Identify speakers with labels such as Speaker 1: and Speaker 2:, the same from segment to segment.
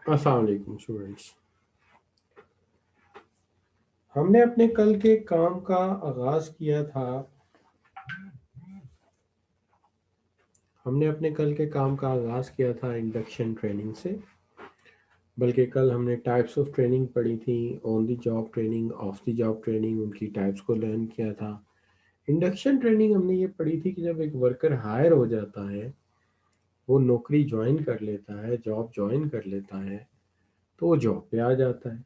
Speaker 1: अस्सलाम वालेकुम स्टूडेंट्स। हमने अपने कल के काम का आगाज़ किया था। हमने अपने कल के काम का आगाज़ किया था इंडक्शन ट्रेनिंग से। बल्कि कल हमने टाइप्स ऑफ ट्रेनिंग पढ़ी थी, on the job training, of the job training, उनकी टाइप्स को लर्न किया था। इंडक्शन ट्रेनिंग हमने ये पढ़ी थी कि जब एक वर्कर हायर हो जाता है, वो नौकरी ज्वाइन कर लेता है, जॉब ज्वाइन कर लेता है, तो वो जॉब पे आ जाता है।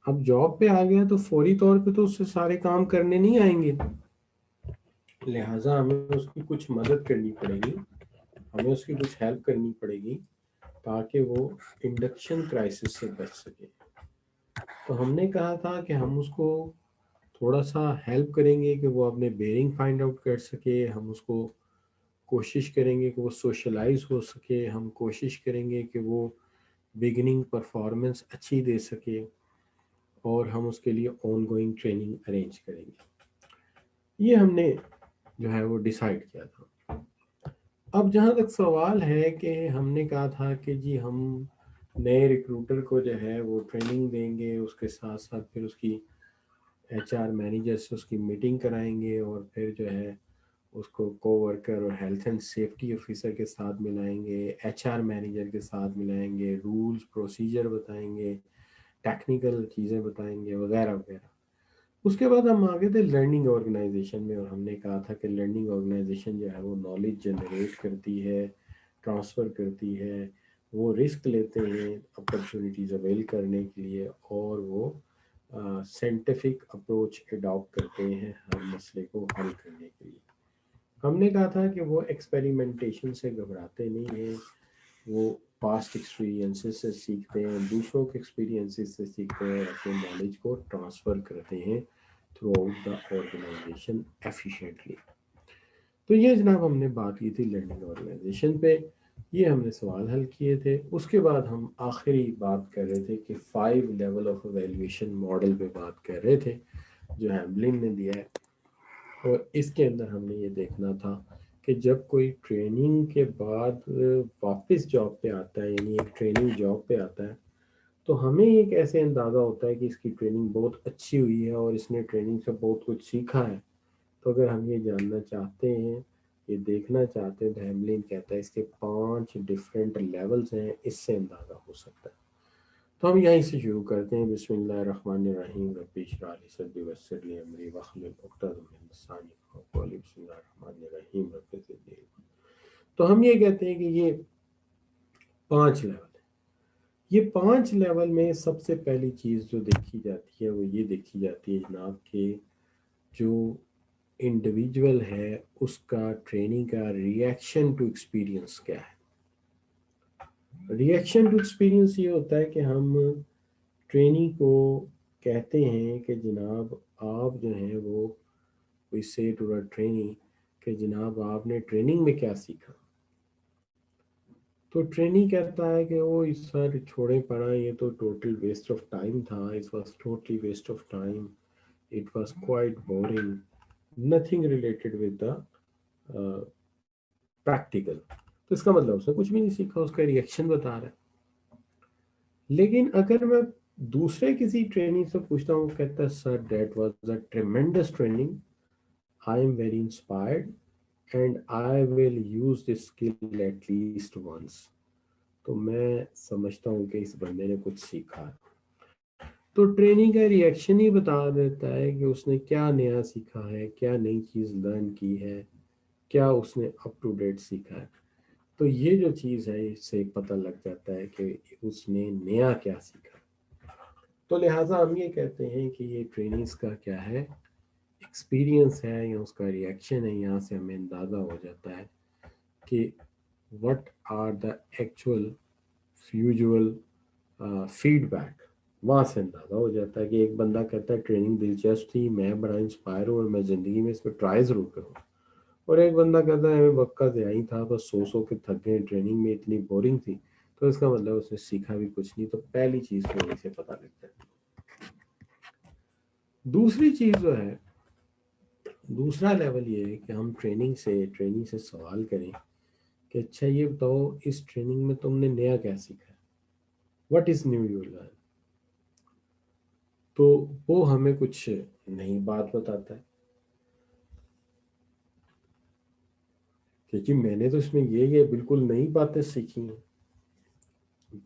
Speaker 1: अब जॉब पे आ गया तो फौरी तौर पे तो उससे सारे काम करने नहीं आएंगे, लिहाजा हमें उसकी कुछ मदद करनी पड़ेगी, हमें उसकी कुछ हेल्प करनी पड़ेगी ताकि वो इंडक्शन क्राइसिस से बच सके। तो हमने कहा था कि हम उसको थोड़ा सा हेल्प करेंगे कि वो अपने बेरिंग फाइंड आउट कर सके, हम उसको कोशिश करेंगे कि वो सोशलाइज हो सके, हम कोशिश करेंगे कि वो बिगिनिंग परफॉर्मेंस अच्छी दे सके, और हम उसके लिए ऑन गोइंग ट्रेनिंग अरेंज करेंगे। ये हमने जो है वो डिसाइड किया था। अब जहाँ तक सवाल है कि हमने कहा था कि जी हम नए रिक्रूटर को जो है वो ट्रेनिंग देंगे, उसके साथ साथ फिर उसकी एचआर मैनेजर से उसकी मीटिंग कराएंगे, और फिर जो है उसको कोवर्कर और हेल्थ एंड सेफ्टी ऑफिसर के साथ मिलाएंगे, एचआर मैनेजर के साथ मिलाएंगे, रूल्स प्रोसीजर बताएंगे, टेक्निकल चीज़ें बताएंगे, वगैरह वगैरह। उसके बाद हम आगे थे लर्निंग ऑर्गेनाइजेशन में, और हमने कहा था कि लर्निंग ऑर्गेनाइजेशन जो है वो नॉलेज जनरेट करती है, ट्रांसफ़र करती है, वो रिस्क लेते हैं अपॉर्चुनिटीज़ अवेल करने के लिए, और वो साइंटिफिक अप्रोच अडॉप्ट करते हैं हर मसले को हल करने के लिए। हमने कहा था कि वो एक्सपेरिमेंटेशन से घबराते नहीं हैं, वो पास्ट एक्सपीरियंसेस से सीखते हैं, दूसरों के एक्सपीरियंसेस से सीखते हैं, अपने नॉलेज को ट्रांसफ़र करते हैं throughout the organisation efficiently. तो ये जनाब हमने बात की थी लर्निंग ऑर्गेनाइजेशन पे, ये हमने सवाल हल किए थे। उसके बाद हम आखिरी बात कर रहे थे कि 5 लेवल ऑफ एवेल्यूएशन मॉडल पे बात कर रहे थे जो हैम्बलिन ने दिया है। और इसके अंदर हमने ये देखना था कि जब कोई ट्रेनिंग के बाद वापस जॉब पे आता है, यानी एक ट्रेनिंग जॉब पे आता है, तो हमें एक ऐसे अंदाज़ा होता है कि इसकी ट्रेनिंग बहुत अच्छी हुई है और इसने ट्रेनिंग से बहुत कुछ सीखा है। तो अगर हम ये जानना चाहते हैं, ये देखना चाहते हैं, तो हेमलिन कहता है इसके 5 डिफरेंट लेवल्स हैं, इससे अंदाज़ा हो सकता है। तो हम यहीं से शुरू करते हैं। बिस्मिल्लाहिर्रहमानिर्रहीम, रब्बी इश्रह ली सदरी वयस्सिर ली अमरी वहलुल उक़दतम मिन लिसानी यफ़क़हू क़ौली। बिस्मिल्लाहिर्रहमानिर्रहीम, रब्बि ज़िदनी। तो हम ये कहते हैं कि ये 5 लेवल है। ये 5 लेवल में सबसे पहली चीज़ जो देखी जाती है वो ये देखी जाती है जनाब कि जो इंडिविजुअल है उसका ट्रेनिंग का रिएक्शन टू एक्सपीरियंस क्या है। रिएक्शन टू एक्सपीरियंस ये होता है कि हम ट्रेनिंग को कहते हैं कि जनाब आप जो हैं वो, वी से टू द ट्रेनिंग कि जनाब आपने ट्रेनिंग में क्या सीखा। तो ट्रेनिंग कहता है कि वो इस सर छोड़े पड़ा, ये तो टोटल वेस्ट ऑफ टाइम था, it was totally waste of time, it was quite boring, nothing related with the practical. तो इसका मतलब उसने कुछ भी नहीं सीखा, उसका रिएक्शन बता रहा है। लेकिन अगर मैं दूसरे किसी ट्रेनिंग से पूछता हूँ, कहता है sir that was a tremendous training, I am very inspired and I will use this skill at least once, तो मैं समझता हूँ कि इस बंदे ने कुछ सीखा है। तो ट्रेनिंग का रिएक्शन ही बता देता है कि उसने क्या नया सीखा है, क्या नई चीज़ लर्न की है, क्या उसने अप टू डेट सीखा है। तो ये जो चीज़ है इससे पता लग जाता है कि उसने नया क्या सीखा। तो लिहाजा हम ये कहते हैं कि ये ट्रेनिंग्स का क्या है, एक्सपीरियंस है या उसका रिएक्शन है। यहाँ से हमें अंदाज़ा हो जाता है कि what are the actual visual feedback. वहाँ से अंदाज़ा हो जाता है कि एक बंदा कहता है ट्रेनिंग दिलचस्प थी, मैं बड़ा इंस्पायर हूँ और मैं ज़िंदगी में इसको ट्राई ज़रूर करूँ। और एक बंदा कहता है वक्का से आई था, बस सो के थक गए, ट्रेनिंग में इतनी बोरिंग थी। तो इसका मतलब उसने सीखा भी कुछ नहीं। तो पहली चीज़ तो वहीं से पता लगता है। दूसरी चीज़ जो है, दूसरा लेवल ये है कि हम ट्रेनिंग से सवाल करें कि अच्छा ये बताओ इस ट्रेनिंग में तुमने नया क्या सीखा है। What is new you learn, तो वो हमें कुछ नई बात बताता है क्योंकि मैंने तो इसमें ये बिल्कुल नई बातें सीखी हैं।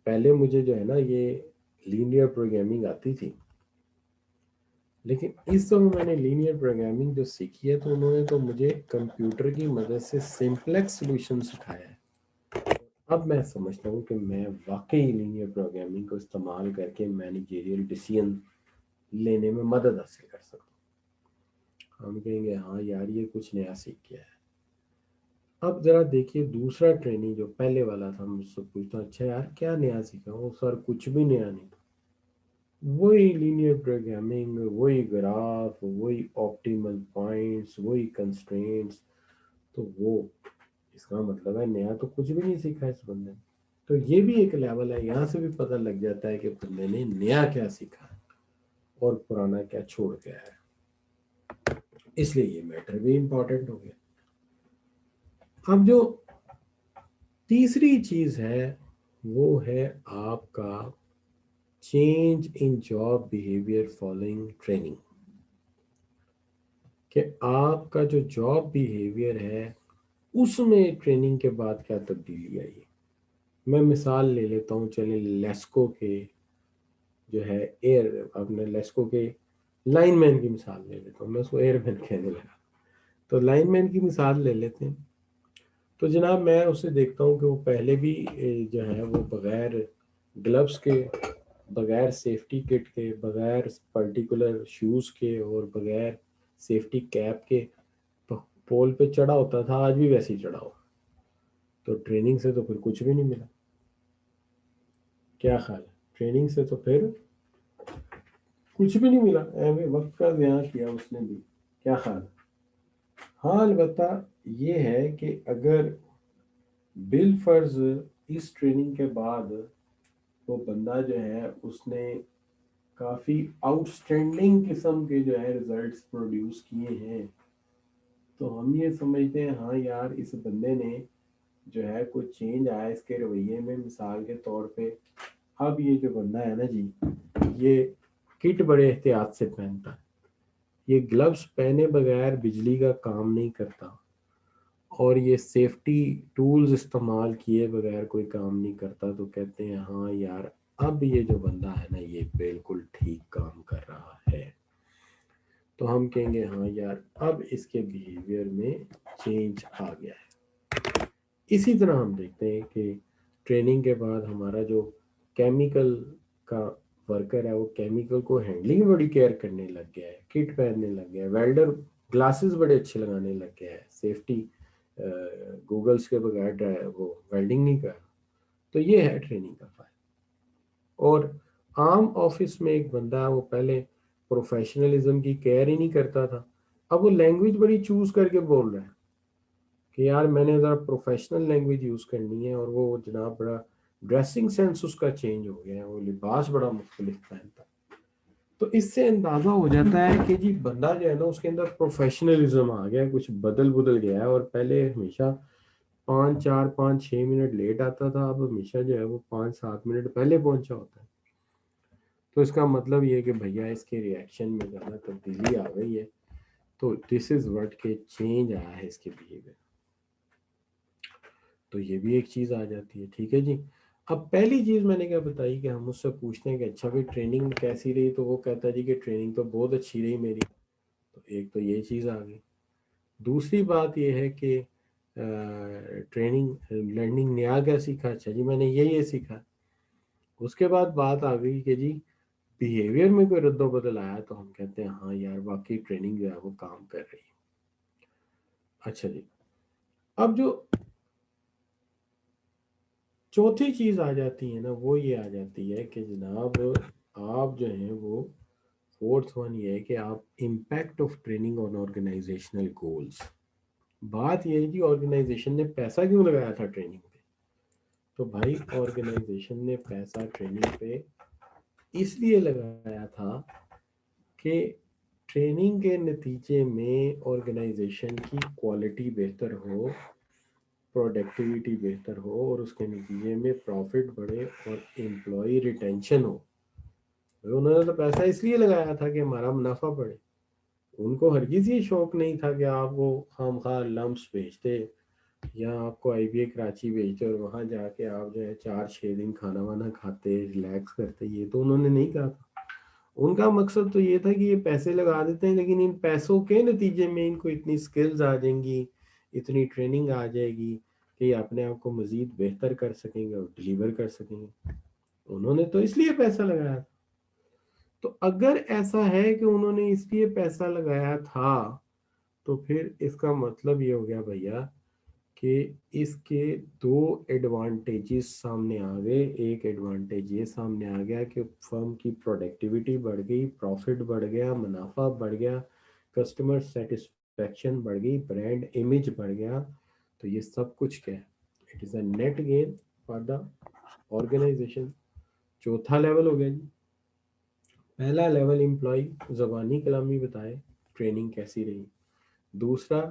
Speaker 1: पहले मुझे जो है ना ये लीनियर प्रोग्रामिंग आती थी, लेकिन इस समय मैंने लीनियर प्रोग्रामिंग जो सीखी है तो उन्होंने तो मुझे कंप्यूटर की मदद से सिंपलेक्स सॉल्यूशन सिखाया है। अब मैं समझता हूँ कि मैं वाकई लीनियर प्रोग्रामिंग को इस्तेमाल करके मैनेजरियल डिसीजन लेने में मदद हासिल कर सकता हूँ। हम कहेंगे हाँ यार ये कुछ नया सीख गया है। अब जरा देखिए दूसरा ट्रेनिंग जो पहले वाला था, मुझसे पूछता अच्छा यार क्या नया सीखा, वो सर कुछ भी नया नहीं था, वही लीनियर प्रोग्रामिंग, वही ग्राफ, वही ऑप्टिमल पॉइंट्स, वही कंस्ट्रेंट्स। तो वो इसका मतलब है नया तो कुछ भी नहीं सीखा इस बंदे ने। तो ये भी एक लेवल है, यहाँ से भी पता लग जाता है कि बंदे ने नया क्या सीखा है और पुराना क्या छोड़ गया है। इसलिए ये मैटर भी इम्पोर्टेंट हो गया। अब जो तीसरी चीज है वो है आपका change in job behaviour following training, कि आपका जो जॉब बिहेवियर है उसमें ट्रेनिंग के बाद क्या तब्दीली आई। मैं मिसाल ले लेता हूँ, चले लेस्को के जो है एयर, अपने लेस्को के लाइनमैन की मिसाल ले लेता हूँ, मैं उसको एयरमैन कहने लगा। तो लाइनमैन की मिसाल ले लेते हैं। तो जनाब मैं उसे देखता हूँ कि वो पहले भी जो है वो बगैर ग्लव्स के, बगैर सेफ्टी किट के, बगैर पर्टिकुलर शूज़ के और बगैर सेफ्टी कैप के पोल पे चढ़ा होता था, आज भी वैसे ही चढ़ा हो। तो ट्रेनिंग से तो फिर कुछ भी नहीं मिला। क्या ख्याल है, ट्रेनिंग से तो फिर कुछ भी नहीं मिला, एवं वक्त का ज़िया किया उसने भी। क्या ख्याल है? हाँ अलबत्ता ये है कि अगर बिल फर्ज इस ट्रेनिंग के बाद वो बंदा जो है उसने काफ़ी आउटस्टैंडिंग किस्म के जो है रिजल्ट्स प्रोड्यूस किए हैं, तो हम ये समझते हैं हाँ यार इस बंदे ने जो है कुछ चेंज आया इसके रवैये में। मिसाल के तौर पे अब ये जो बंदा है ना जी, ये किट बड़े एहतियात से पहनता है, ये ग्लव्स पहने बगैर बिजली का काम नहीं करता, और ये सेफ्टी टूल्स इस्तेमाल किए बगैर कोई काम नहीं करता। तो कहते हैं हाँ यार अब ये जो बंदा है ना ये बिल्कुल ठीक काम कर रहा है। तो हम कहेंगे हाँ यार अब इसके बिहेवियर में चेंज आ गया है। इसी तरह हम देखते हैं कि ट्रेनिंग के बाद हमारा जो केमिकल का वर्कर है वो केमिकल को हैंडलिंग बड़ी केयर करने लग गया है, किट पहनने लग गया है, वेल्डर ग्लासेस बड़े अच्छे लगाने लग गया है, सेफ्टी गूगल्स के बगैर वो वेल्डिंग नहीं कर। तो ये है ट्रेनिंग का फायदा। और आम ऑफिस में एक बंदा है वो पहले प्रोफेशनलिज्म की केयर ही नहीं करता था, अब वो लैंग्वेज बड़ी चूज करके बोल रहा है कि यार मैंने ज़रा प्रोफेशनल लैंग्वेज यूज़ करनी है, और वो जनाब बड़ा ड्रेसिंग सेंस उसका चेंज हो गया है, वो लिबास बड़ा मुख्तलिफ पहनता है। तो इससे अंदाज़ा हो जाता है कि जी बंदा जो है ना उसके अंदर प्रोफेशनलिज्म आ गया है, कुछ बदल बदल गया है। और पहले हमेशा 5 4 5 6 मिनट लेट आता था, अब हमेशा जो है वो 5 7 मिनट पहले पहुंचा होता है। तो इसका मतलब ये है कि भैया इसके रिएक्शन में ज़्यादा तब्दीली आ गई है। तो दिस इज़ व्हाट के चेंज आया है इसके बिहेवियर। तो ये भी एक चीज़ आ जाती है, ठीक है जी। अब पहली चीज़ मैंने क्या बताई कि हम उससे पूछते हैं कि अच्छा भाई ट्रेनिंग कैसी रही, तो वो कहता है जी कि ट्रेनिंग तो बहुत अच्छी रही मेरी। तो एक तो ये चीज़ आ गई। दूसरी बात ये है कि ट्रेनिंग लर्निंग नया क्या सीखा, अच्छा जी मैंने ये सीखा। उसके बाद बात आ गई कि जी बिहेवियर में कोई रद्दोबदल आया, तो हम कहते हैं हाँ यार वाकई ट्रेनिंग जो है वो काम कर रही है। अच्छा जी, अब जो चौथी चीज आ जाती है ना वो ये आ जाती है कि जनाब आप जो हैं वो फोर्थ वन ये है कि आप impact of training on organisational goals. बात ये है कि ऑर्गेनाइजेशन ने पैसा क्यों लगाया था ट्रेनिंग पे। तो भाई ऑर्गेनाइजेशन ने पैसा ट्रेनिंग पे इसलिए लगाया था कि ट्रेनिंग के नतीजे में ऑर्गेनाइजेशन की क्वालिटी बेहतर हो, प्रोडक्टिविटी बेहतर हो और उसके नतीजे में प्रॉफिट बढ़े और एम्प्लॉय रिटेंशन हो। तो उन्होंने तो पैसा इसलिए लगाया था कि हमारा मुनाफा बढ़े। उनको हरगिज ये शौक नहीं था कि आप वो खामखा लम्स बेचते या आपको आईबीए कराची भेजते और वहाँ जाके आप जो है 4-6 दिन खाना वाना खाते रिलैक्स करते। ये तो उन्होंने नहीं कहा था। उनका मकसद तो ये था कि ये पैसे लगा देते हैं, लेकिन इन पैसों के नतीजे में इनको इतनी स्किल्स आ जाएंगी, इतनी ट्रेनिंग आ जाएगी कि ये अपने आप को मज़ीद बेहतर कर सकेंगे और डिलीवर कर सकेंगे। उन्होंने तो इसलिए पैसा लगाया था। तो अगर ऐसा है कि उन्होंने इसलिए पैसा लगाया था, तो फिर इसका मतलब ये हो गया भैया कि इसके दो एडवांटेजेस सामने आ गए। एक एडवांटेज ये सामने आ गया कि फर्म की प्रोडक्टिविटी बढ़ गई, प्रॉफिट बढ़ गया, मुनाफा बढ़ गया, कस्टमर सेटिस्फेक्शन बढ़ गई, ब्रांड इमेज बढ़ गया। तो ये सब कुछ क्या है? It is a net gain for the organisation. चौथा लेवल हो गया जी। पहला लेवल एम्प्लॉय ज़बानी कलामी बताए ट्रेनिंग कैसी रही। दूसरा,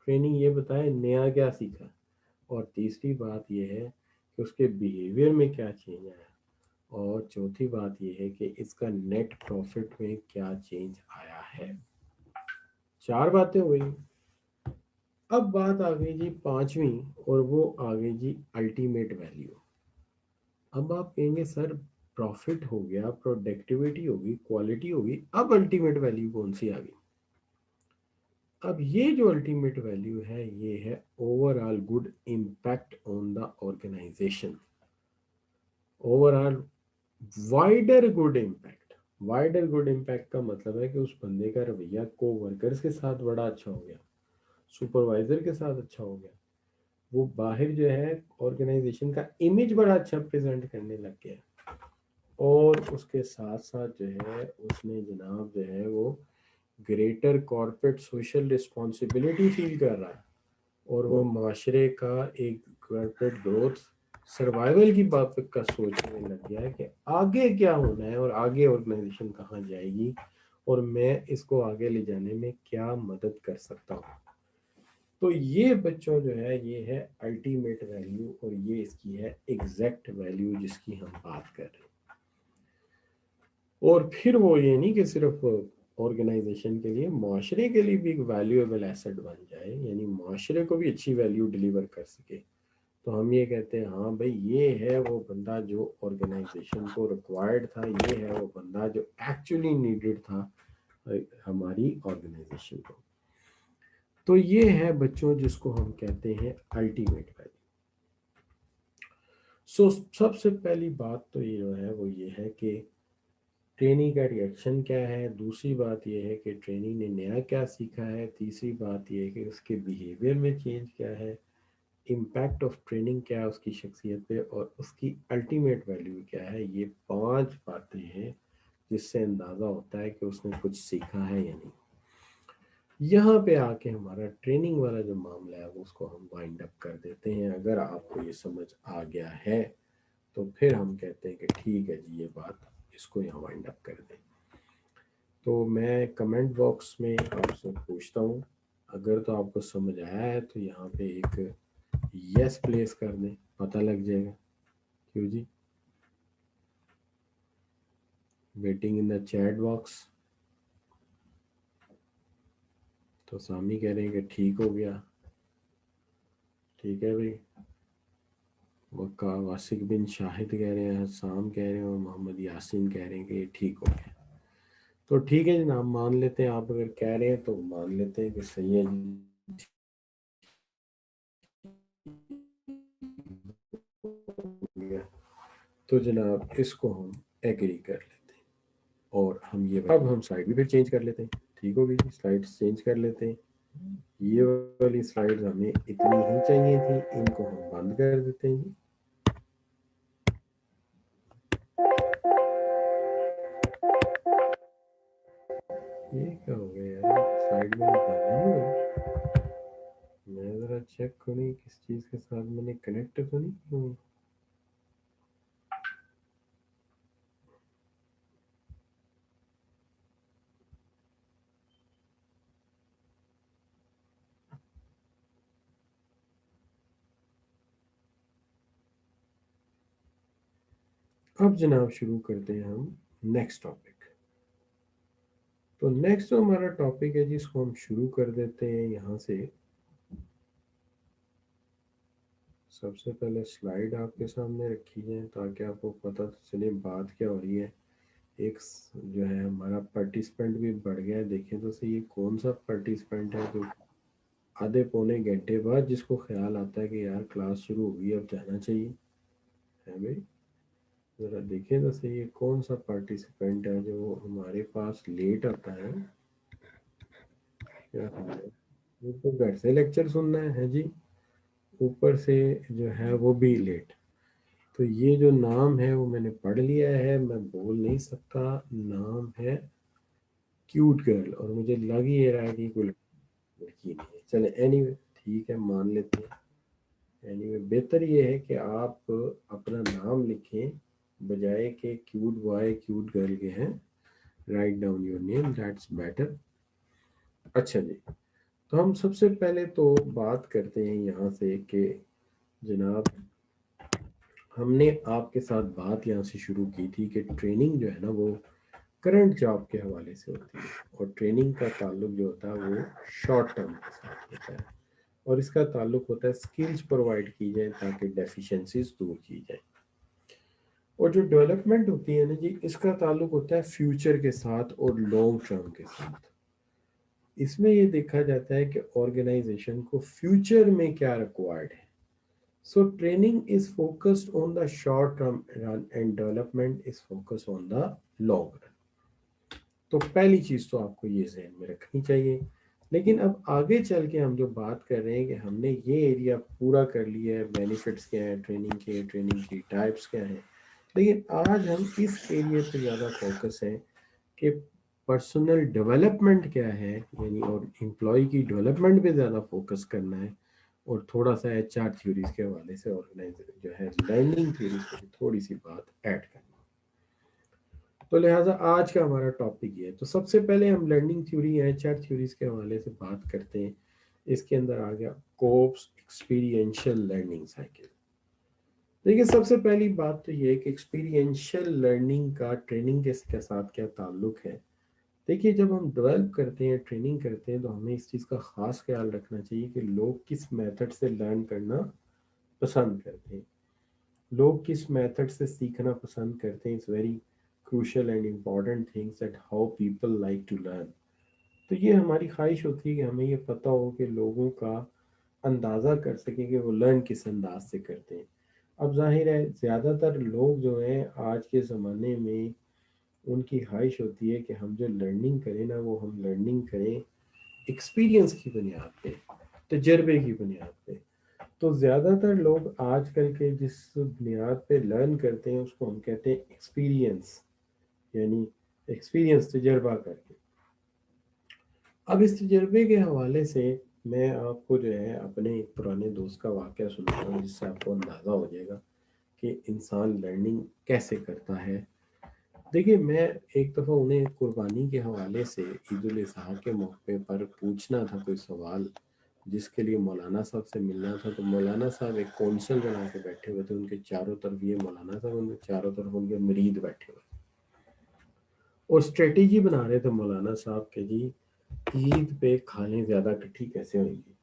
Speaker 1: ट्रेनिंग ये बताए नया क्या सीखा। और तीसरी बात यह है कि उसके बिहेवियर में क्या चेंज आया। और चौथी बात यह है कि इसका नेट प्रॉफिट में क्या चेंज आया है। 4 बातें हो गई। अब बात आ गई जी पांचवी, और वो आ गई जी अल्टीमेट वैल्यू। अब आप कहेंगे सर प्रॉफिट हो गया, प्रोडक्टिविटी होगी, क्वालिटी होगी, अब अल्टीमेट वैल्यू कौन सी आ गई? अब ये जो अल्टीमेट वैल्यू है ये है overall good impact on the organisation. Overall wider good impact. Wider good impact का मतलब है कि उस बंदे का रवैया को वर्कर्स के साथ बड़ा अच्छा हो गया, सुपरवाइजर के साथ अच्छा हो गया, वो बाहर जो है ऑर्गेनाइजेशन का इमेज बड़ा अच्छा प्रेजेंट करने लग गया, और उसके साथ साथ जो है उसने जनाब जो है वो greater corporate social responsibility feel कर रहा है, और वो माशरे का एक कॉर्पोरेट ग्रोथ सर्वाइवल की बात का सोचने लग गया है कि आगे क्या होना है और आगे ऑर्गेनाइजेशन कहाँ जाएगी और मैं इसको आगे ले जाने में क्या मदद कर सकता हूँ। तो ये बच्चों जो है ये है अल्टीमेट वैल्यू, और ये इसकी है एग्जैक्ट वैल्यू जिसकी हम बात कर रहे हैं। और फिर वो ये नहीं कि सिर्फ ऑर्गेनाइजेशन के लिए, माशरे के लिए भी एक वैल्यूएबल एसेट बन जाए, यानी माशरे को भी अच्छी वैल्यू डिलीवर कर सके। तो हम ये कहते हैं हाँ भाई ये है वो बंदा जो ऑर्गेनाइजेशन को रिक्वायर्ड था, ये है वो बंदा जो एक्चुअली नीडेड था हमारी ऑर्गेनाइजेशन को। तो ये है बच्चों जिसको हम कहते हैं अल्टीमेट वैल्यू। सो सबसे पहली बात तो ये जो है वो ये है कि ट्रेनी का रिएक्शन क्या है। दूसरी बात यह है कि ट्रेनी ने नया क्या सीखा है। तीसरी बात यह है कि उसके बिहेवियर में चेंज क्या है। इम्पैक्ट ऑफ ट्रेनिंग क्या है उसकी शख्सियत पे, और उसकी अल्टीमेट वैल्यू क्या है। ये 5 बातें हैं जिससे अंदाज़ा होता है कि उसने कुछ सीखा है या नहीं। यहाँ पे आके हमारा ट्रेनिंग वाला जो मामला है वो उसको हम वाइंड अप कर देते हैं। अगर आपको ये समझ आ गया है तो फिर हम कहते हैं कि ठीक है जी ये बात, इसको यहाँ वाइंड अप कर दें। तो मैं कमेंट बॉक्स में आपसे पूछता हूँ, अगर तो आपको समझ आया है तो यहाँ पे एक यस प्लेस कर दें, पता लग जाएगा। क्यों जी? Waiting in the chat box. तो सामी कह रहे हैं कि ठीक हो गया। ठीक है भाई। वक्का वासिक बिन शाहिद कह रहे हैं, हसाम कह रहे हैं, और मोहम्मद यासीन कह रहे हैं कि ये ठीक हो गया। तो ठीक है जनाब, मान लेते हैं, आप अगर कह रहे हैं तो मान लेते हैं कि सही है जी। तो जनाब इसको हम एग्री कर लेते हैं, और हम ये अब हम स्लाइड भी फिर चेंज कर लेते हैं। ठीक होगी जी, स्लाइड्स चेंज कर लेते हैं। ये वाली स्लाइड्स हमें इतनी ही चाहिए थी, इनको हम बंद कर देते हैं जी। ये क्या हो गया यार, स्लाइड में बंद नहीं हुई। मैं ज़रा चेक करूँ किस चीज़ के साथ मैंने कनेक्ट तो नहीं की। अब जनाब शुरू करते हैं हम नेक्स्ट टॉपिक। तो नेक्स्ट जो हमारा टॉपिक है जिसको हम शुरू कर देते हैं यहाँ से। सबसे पहले स्लाइड आपके सामने रखी है ताकि आपको पता तो चले बात क्या हो रही है। एक जो है हमारा पार्टिसिपेंट भी बढ़ गया है। देखें तो सही ये कौन सा पार्टिसिपेंट है जो आधे पौने घंटे बाद जिसको ख्याल आता है कि यार क्लास शुरू होगी अब जाना चाहिए, है भाई। ज़रा देखें तो सही ये कौन सा पार्टिसिपेंट है जो हमारे पास लेट आता है। क्या हाल है? वो तो घर से लेक्चर सुनना है जी, ऊपर से जो है वो भी लेट। तो ये जो नाम है वो मैंने पढ़ लिया है, मैं बोल नहीं सकता। नाम है क्यूट गर्ल और मुझे लग ही रहा है कि कोई लड़की नहीं है। चले एनीवे ठीक है, मान लेते हैं। एनीवे बेहतर ये है कि आप अपना नाम लिखें बजाय के क्यूट बॉय क्यूट गर्ल के हैं। Write down your name, that's better. अच्छा जी, तो हम सबसे पहले तो बात करते हैं यहाँ से कि जनाब हमने आपके साथ बात यहाँ से शुरू की थी कि ट्रेनिंग जो है ना वो करंट जॉब के हवाले से होती है और ट्रेनिंग का ताल्लुक जो होता है वो शॉर्ट टर्म के साथ होता है और इसका ताल्लुक होता है स्किल्स प्रोवाइड की जाए ताकि डेफिशिएंसीज दूर की जाए। और जो डेवलपमेंट होती है ना जी इसका ताल्लुक होता है फ्यूचर के साथ और लॉन्ग टर्म के साथ। इसमें ये देखा जाता है कि ऑर्गेनाइजेशन को फ्यूचर में क्या रिक्वायर्ड है। So training is focused on the short term run and development is focused on the long run. तो पहली चीज तो आपको ये जहन में रखनी चाहिए। लेकिन अब आगे चल के हम जो बात कर रहे हैं कि हमने ये एरिया पूरा कर लिया है, बेनिफिट्स क्या है ट्रेनिंग के, ट्रेनिंग की टाइप्स क्या है, लेकिन आज हम इस एरिया पे ज़्यादा फोकस है कि पर्सनल डेवलपमेंट क्या है, यानी और एम्प्लॉय की डेवलपमेंट पे ज़्यादा फोकस करना है और थोड़ा सा HR थ्योरीज के हवाले से ऑर्गेनाइज जो है लर्निंग थ्योरीज पे भी थोड़ी सी बात ऐड करनी। तो लिहाजा आज का हमारा टॉपिक ये है। तो सबसे पहले हम लर्निंग थ्योरी या HR थ्योरीज के हवाले से बात करते हैं। इसके अंदर आ गया कोप्स एक्सपीरियंशियल लर्निंग साइकिल। देखिए सबसे पहली बात तो ये है कि एक्सपीरियंशियल लर्निंग का ट्रेनिंग के साथ क्या ताल्लुक है। देखिए जब हम डेवलप करते हैं ट्रेनिंग करते हैं तो हमें इस चीज़ का ख़ास ख्याल रखना चाहिए कि लोग किस मेथड से लर्न करना पसंद करते हैं, लोग किस मेथड से सीखना पसंद करते हैं। It's very crucial and important things that how people like to learn. तो ये हमारी ख्वाहिश होती है कि हमें ये पता हो कि लोगों का अंदाज़ा कर सकें कि वो लर्न किस अंदाज से करते हैं। अब जाहिर है ज़्यादातर लोग जो हैं आज के ज़माने में उनकी ख्वाहिश होती है कि हम जो लर्निंग करें ना वो हम लर्निंग करें एक्सपीरियंस की बुनियाद पे, तजर्बे की बुनियाद पे। तो ज़्यादातर लोग आजकल के जिस बुनियाद पे लर्न करते हैं उसको हम कहते हैं एक्सपीरियंस, यानी एक्सपीरियंस तजर्बा करके। अब इस तजर्बे के हवाले से मैं आपको जो है अपने एक पुराने दोस्त का वाक़या सुनाता हूँ जिससे आपको अंदाज़ा हो जाएगा कि इंसान लर्निंग कैसे करता है। देखिए मैं एक दफ़ा उन्हें कुर्बानी के हवाले से ईद उल अज़हा के मौके पर पूछना था कोई सवाल जिसके लिए मौलाना साहब से मिलना था। तो मौलाना साहब एक कौंसल बना के बैठे हुए थे, उनके चारों तरफ ये मौलाना साहब, उनके चारों तरफ उनके मरीद बैठे हुए और स्ट्रेटेजी बना रहे थे मौलाना साहब के जी ईद पे खाने ज़्यादा इकट्ठी कैसे होंगी।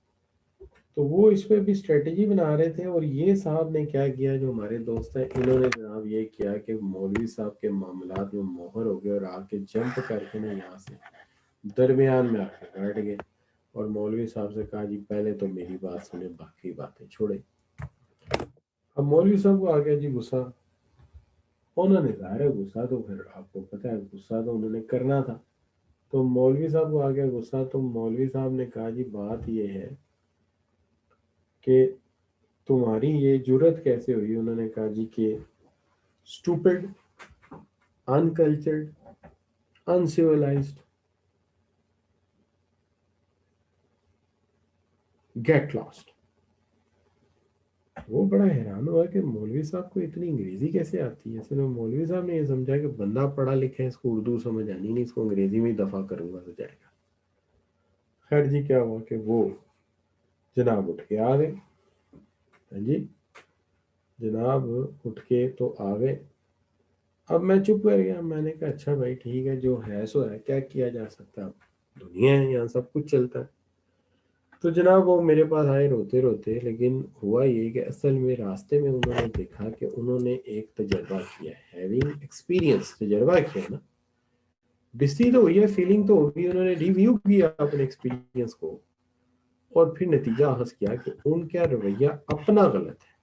Speaker 1: तो वो इस पे भी स्ट्रेटेजी बना रहे थे और ये साहब ने क्या किया, जो हमारे दोस्त हैं इन्होंने जनाब ये किया कि मौलवी साहब के मामलात में मोहर हो गए और आके जंप करके ना यहाँ से दरमियान में आके बैठ गए और मौलवी साहब से कहा जी पहले तो मेरी बात सुने बाकी बातें छोड़े। अब मौलवी साहब को आ गया जी गुस्सा। उन्होंने ज़ाहिर है गुस्सा तो फिर आपको पता है गुस्सा तो उन्होंने करना था। तो मौलवी साहब को आ गया गुस्सा। तो मौलवी साहब ने कहा जी बात ये है कि तुम्हारी ये जुर्रत कैसे हुई। उन्होंने कहा जी कि stupid, uncultured, uncivilised, get lost. वो बड़ा हैरान हुआ कि मौलवी साहब को इतनी अंग्रेजी कैसे आती है। इसलिए मौलवी साहब ने ये समझा कि बंदा पढ़ा लिखा है, इसको उर्दू समझ आनी नहीं, इसको अंग्रेजी में ही दफा करूंगा तो जाएगा। खैर जी क्या हुआ कि वो जनाब उठ के आ गए। हाँ जी, जनाब उठ के तो आ गए اب میں چپ کر گیا. میں نے کہا اچھا بھائی ٹھیک ہے، جو ہے سو ہے، کیا کیا جا سکتا ہے، اب دنیا ہے یہاں سب کچھ چلتا ہے. تو جناب وہ میرے پاس آئے روتے روتے، لیکن ہوا یہ کہ اصل میں راستے میں انہوں نے دیکھا کہ انہوں نے ایک تجربہ کیا ہے، ہیونگ ایکسپیرینس، تجربہ کیا نا، ڈسٹی تو ہوئی ہے، فیلنگ تو ہوگی، انہوں نے ریویو کیا اپنے ایکسپیرینس کو، اور پھر نتیجہ حاصل کیا کہ ان کا رویہ اپنا غلط ہے.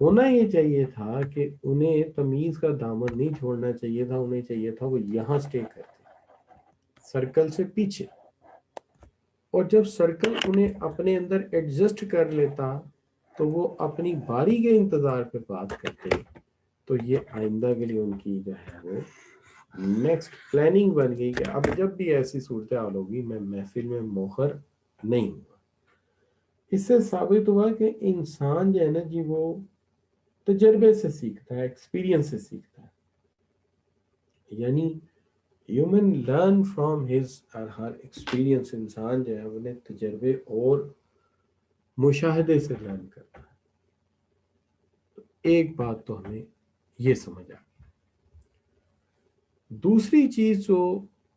Speaker 1: ہونا یہ چاہیے تھا کہ انہیں تمیز کا دامن نہیں چھوڑنا چاہیے تھا، انہیں چاہیے تھا وہ یہاں سٹے کرتے، سرکل سے پیچھے. اور جب سرکل انہیں اپنے اندر ایڈجسٹ کر لیتا تو وہ اپنی باری کے انتظار پہ بات کرتے، تو یہ آئندہ کے لیے ان کی جو ہے وہ نیکسٹ پلاننگ بن گئی کہ اب جب بھی ایسی صورتحال ہوگی میں محفل میں موخر نہیں ہوں. اس سے ثابت ہوا کہ انسان جو ہے نا جی وہ تجربے سے سیکھتا ہے، ایکسپیرینس سے سیکھتا ہے. یعنی human learn from his or her experience. انسان جو ہے انہیں تجربے اور مشاہدے سے لرن کرتا ہے. ایک بات تو ہمیں یہ سمجھ آ گئی. دوسری چیز جو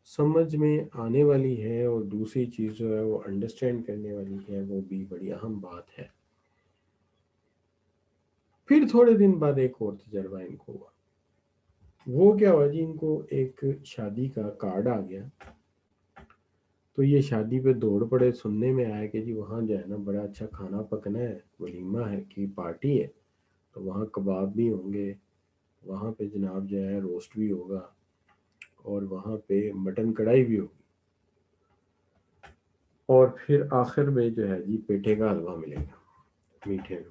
Speaker 1: سمجھ میں آنے والی ہے اور دوسری چیز جو ہے وہ انڈرسٹینڈ کرنے والی ہے، وہ بھی بڑی اہم بات ہے. پھر تھوڑے دن بعد ایک اور تجربہ ان کو ہوا. وہ کیا ہوا جی، ان کو ایک شادی کا کارڈ آ گیا. تو یہ شادی پہ دوڑ پڑے. سننے میں آیا کہ جی وہاں جو ہے نا بڑا اچھا کھانا پکنا ہے، ولیمہ ہے کی پارٹی ہے، تو وہاں کباب بھی ہوں گے، وہاں پہ جناب جو ہے روسٹ بھی ہوگا، اور وہاں پہ مٹن کڑھائی بھی ہوگی، اور پھر آخر میں جو ہے جی پیٹھے کا حلوہ ملے گا میٹھے میں،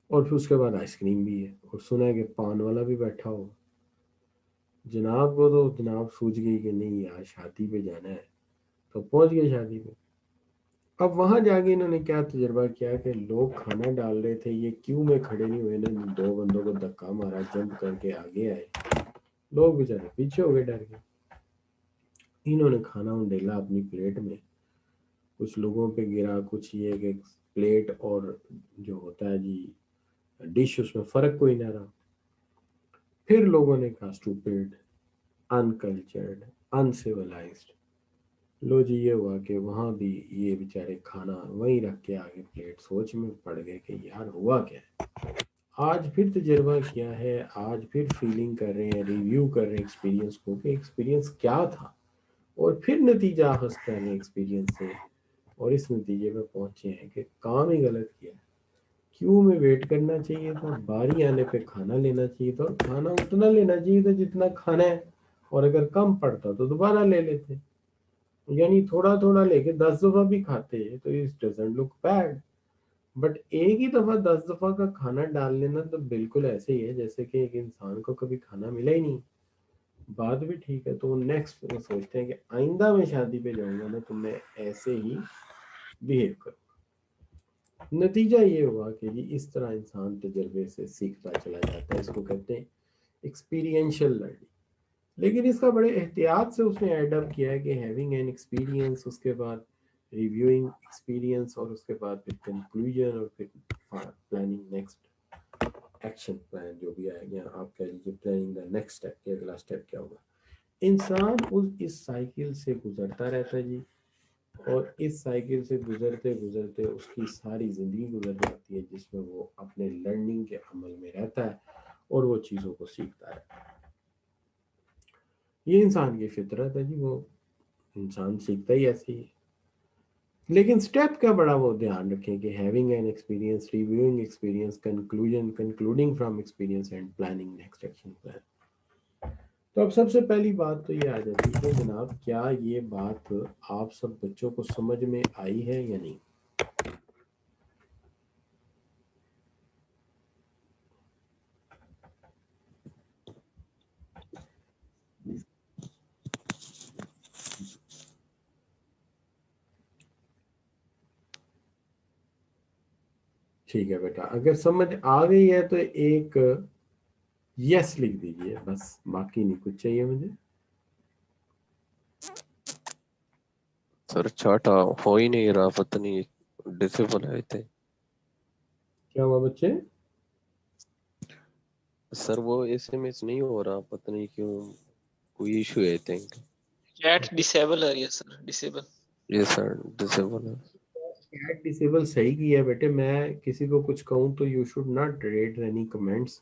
Speaker 1: اور پھر اس کے بعد آئس کریم بھی ہے، اور سنا ہے کہ پان والا بھی بیٹھا ہو. جناب کو تو جناب سوچ گئی کہ نہیں یار شادی پہ جانا ہے، تو پہنچ گئے شادی پہ. اب وہاں جا کے انہوں نے کیا تجربہ کیا کہ لوگ کھانا ڈال رہے تھے، یہ کیوں میں کھڑے نہیں ہوئے، نے دو بندوں کو دھکا مارا، جمپ کر کے آگے آئے، لوگ بےچارے پیچھے ہو گئے ڈر کے. انہوں نے کھانا ڈیلا اپنی پلیٹ میں، کچھ لوگوں پہ گرا، کچھ یہ کہ پلیٹ اور جو ہوتا ہے جی ڈش اس میں فرق کوئی نہ رہا. پھر لوگوں نے کہا اسٹوپڈ، انکلچرڈ، انسیولائزڈ. لو جی یہ ہوا کہ وہاں بھی یہ بیچارے کھانا وہیں رکھ کے آگے پلیٹ، سوچ میں پڑ گئے کہ یار ہوا کیا ہے. آج پھر تجربہ کیا ہے، آج پھر فیلنگ کر رہے ہیں، ریویو کر رہے ہیں ایکسپیرینس کو کہ ایکسپیرینس کیا تھا، اور پھر نتیجہ حاصل کر رہے ہیں ایکسپیرینس سے، اور اس نتیجے پہ پہنچے ہیں کہ کام ہی غلط کیا. کیوں میں ویٹ کرنا چاہیے تھا، باری آنے پہ کھانا لینا چاہیے تھا، اور کھانا اتنا لینا چاہیے تھا جتنا کھانا ہے، اور اگر کم پڑتا تو دوبارہ لے لیتے. یعنی تھوڑا تھوڑا لے کے 10 دفعہ بھی کھاتے تو اس ڈزنٹ لک بیڈ. بٹ ایک ہی دفعہ 10 دفعہ کا کھانا ڈال لینا تو بالکل ایسے ہی ہے جیسے کہ ایک انسان کو کبھی کھانا ملا ہی نہیں. بات بھی ٹھیک ہے. تو نیکسٹ وہ سوچتے ہیں کہ آئندہ میں شادی پہ جاؤں گا نا تو میں ایسے ہی بہیو کروں. نتیجہ یہ ہوا کہ جی اس طرح انسان تجربے سے سیکھتا چلا جاتا ہے. اس کو کہتے ہیں ایکسپیرینشل لرننگ. لیکن اس کا بڑے احتیاط سے اس نے ایڈ اپ کیا ہے کہ ہیونگ این ایکسپیرینس، اس کے بعد ریویوئنگ ایکسپیرینس، اور اس کے بعد پھر کنکلوژن، اور پھر پلاننگ نیکسٹ ایکشن پلان جو بھی آئے گا. آپ کہہ لیجیے پلاننگ دا نیکسٹ اسٹیپ، کہ اگلا اسٹیپ کیا ہوگا. انسان اس سائیکل سے گزرتا رہتا ہے جی، اور اس سائیکل سے گزرتے گزرتے اس کی ساری زندگی گزر جاتی ہے جس میں وہ اپنے لرننگ کے عمل میں رہتا ہے اور وہ چیزوں کو سیکھتا رہتا ہے. یہ انسان کی فطرت ہے جی، وہ انسان سیکھتا ہی ایسے ہی. لیکن سٹیپ کا بڑا وہ دھیان رکھیں کہ having an experience, reviewing experience, concluding from experience, and planning next action plan. تو اب سب سے پہلی بات تو یہ آ جاتی ہے کہ جناب کیا یہ بات آپ سب بچوں کو سمجھ میں آئی ہے یا نہیں. ٹھیک ہے بیٹا، اگر سمجھ آ گئی ہے تو ایک یس لکھ دیجئے بس، باقی نہیں کچھ چاہیے مجھے.
Speaker 2: سر چاٹا ہو ہی نہیں رہا، پتہ نہیں ڈسیبل ہے تھے.
Speaker 1: کیا ہوا بچے؟
Speaker 2: سر وہ SMS نہیں ہو رہا، پتہ نہیں کیوں، کوئی ایشو ہے آئی تھنک.
Speaker 3: چیٹ ڈسیبل ہے یہ سر، ڈسیبل.
Speaker 2: یہ سر ڈسیبل ہے.
Speaker 1: چیٹ ڈسیبل صحیح کیا ہے بیٹے. میں کسی کو کچھ کہوں تو you should not read any comments.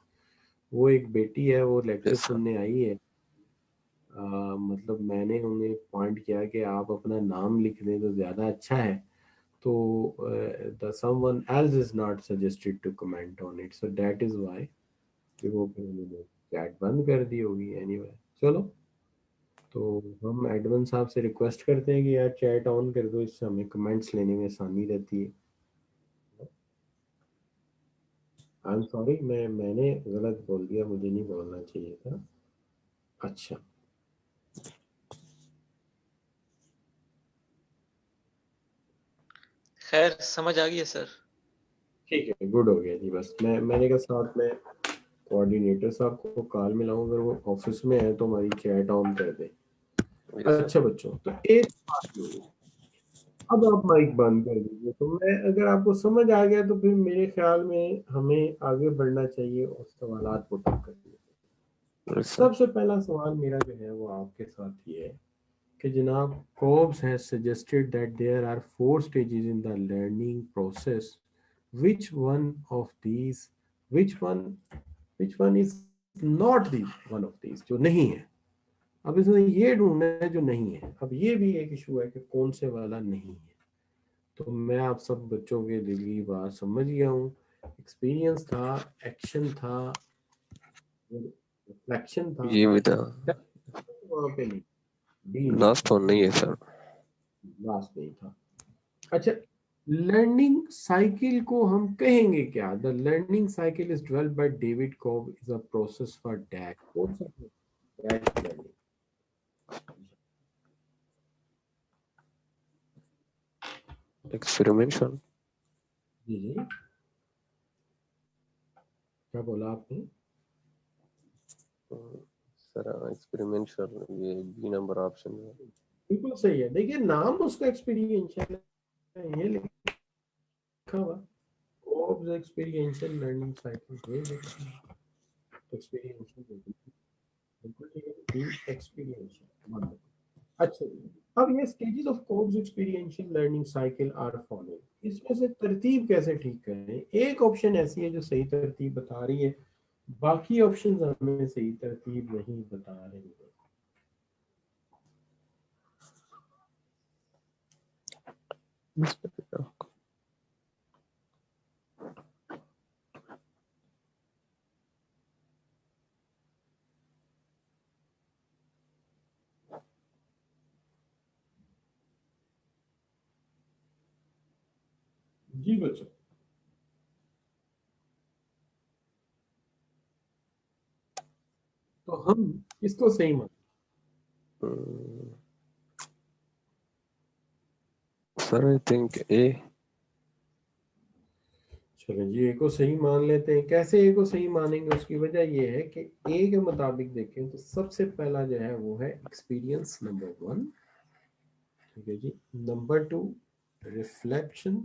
Speaker 1: وہ ایک بیٹی ہے، وہ لیکچر
Speaker 2: یس سر.
Speaker 1: سننے آئی ہے. مطلب میں نے انہیں پوائنٹ کیا کہ آپ اپنا نام لکھ دیں تو زیادہ اچھا ہے. تو the someone else is not suggested to comment on it, so that is why کہ وہ پھر انہوں نے چیٹ بند کر دی ہوگی. اینی وے چلو، تو ہم ایڈمن صاحب سے ریکویسٹ کرتے ہیں کہ یار چیٹ آن کر دو، اس سے ہمیں کمنٹس لینے میں آسانی رہتی ہے. آئی ایم سوری، میں نے غلط بول دیا، مجھے نہیں بولنا چاہیے تھا. اچھا
Speaker 3: خیر سمجھ آ گئی ہے سر.
Speaker 1: ٹھیک ہے، گڈ ہو گیا جی. بس میں نے کہا ساتھ میں کوآرڈینیٹر صاحب کو کال ملاؤں، اگر وہ آفس میں ہے تو ہماری چیٹ آن کر دیں.
Speaker 2: یس سر.
Speaker 1: اچھا بچوں، تو ایک بات یہ ہوئی. اب آپ مائک بند کر دیجیے. تو میں اگر آپ کو سمجھ آ گیا تو پھر میرے خیال میں ہمیں آگے بڑھنا چاہیے اور سوالات کو ٹھیک کرنے چاہیے.
Speaker 2: یس سر.
Speaker 1: سب سے پہلا سوال میرا جو ہے وہ آپ کے ساتھ یہ ہے کہ جناب cubes has suggested that there are 4 stages in the learning process. Which one of these, which one is not the one of these جو نہیں ہے. اب اس میں یہ ڈھونڈنا ہے جو نہیں ہے. اب یہ بھی ایک ایشو ہے کہ کون سے والا نہیں ہے. تو میں آپ سب بچوں کے دل کی بات سمجھ گیا ہوں. ایکسپیرینس تھا، ایکشن تھا، ریفلیکشن تھا،
Speaker 2: یہ بھی تھا.
Speaker 1: وہاں پہ نہیں. ڈی نہیں
Speaker 2: لاسٹ ون نہیں ہے سر.
Speaker 1: لاسٹ نہیں تھا. اچھا، لرننگ سائیکل کو ہم کہیں گے کیا؟ The learning cycle is developed by David Kolb is a process for deck. کون سا ڈیک لرننگ؟
Speaker 2: ایکسپیریمنشن.
Speaker 1: جی جی، کیا بولا آپ نے؟
Speaker 2: سر ایکسپیریمنشن، یہ بی نمبر آپشن ہے.
Speaker 1: بالکل صحیح ہے. دیکھیے نام اس کا ایکسپیرینشل ہے، یہ لکھا ہوا کوبز ایکسپیرینشل لرننگ سائیکل، یہ لکھا ہوا ایکسپیرینشل بالکل ٹھیک ہے. ایکسپیرینشل. اچھا جی. اب یہ stages of Kolb's experiential learning cycle are following. اس میں سے ترتیب کیسے ٹھیک کریں؟ ایک آپشن ایسی ہے جو صحیح ترتیب بتا رہی ہے، باقی آپشنز ہمیں صحیح ترتیب نہیں بتا رہی ہے. جی بچوں، تو ہم اس کو صحیح مان.
Speaker 2: سر آئی تھنک اے.
Speaker 1: چلیں جی، اے کو صحیح مان لیتے ہیں. کیسے اے کو صحیح مانیں گے؟ اس کی وجہ یہ ہے کہ اے کے مطابق دیکھیں تو سب سے پہلا جو ہے وہ ہے ایکسپیرینس نمبر 1. ٹھیک ہے جی. Number 2 reflection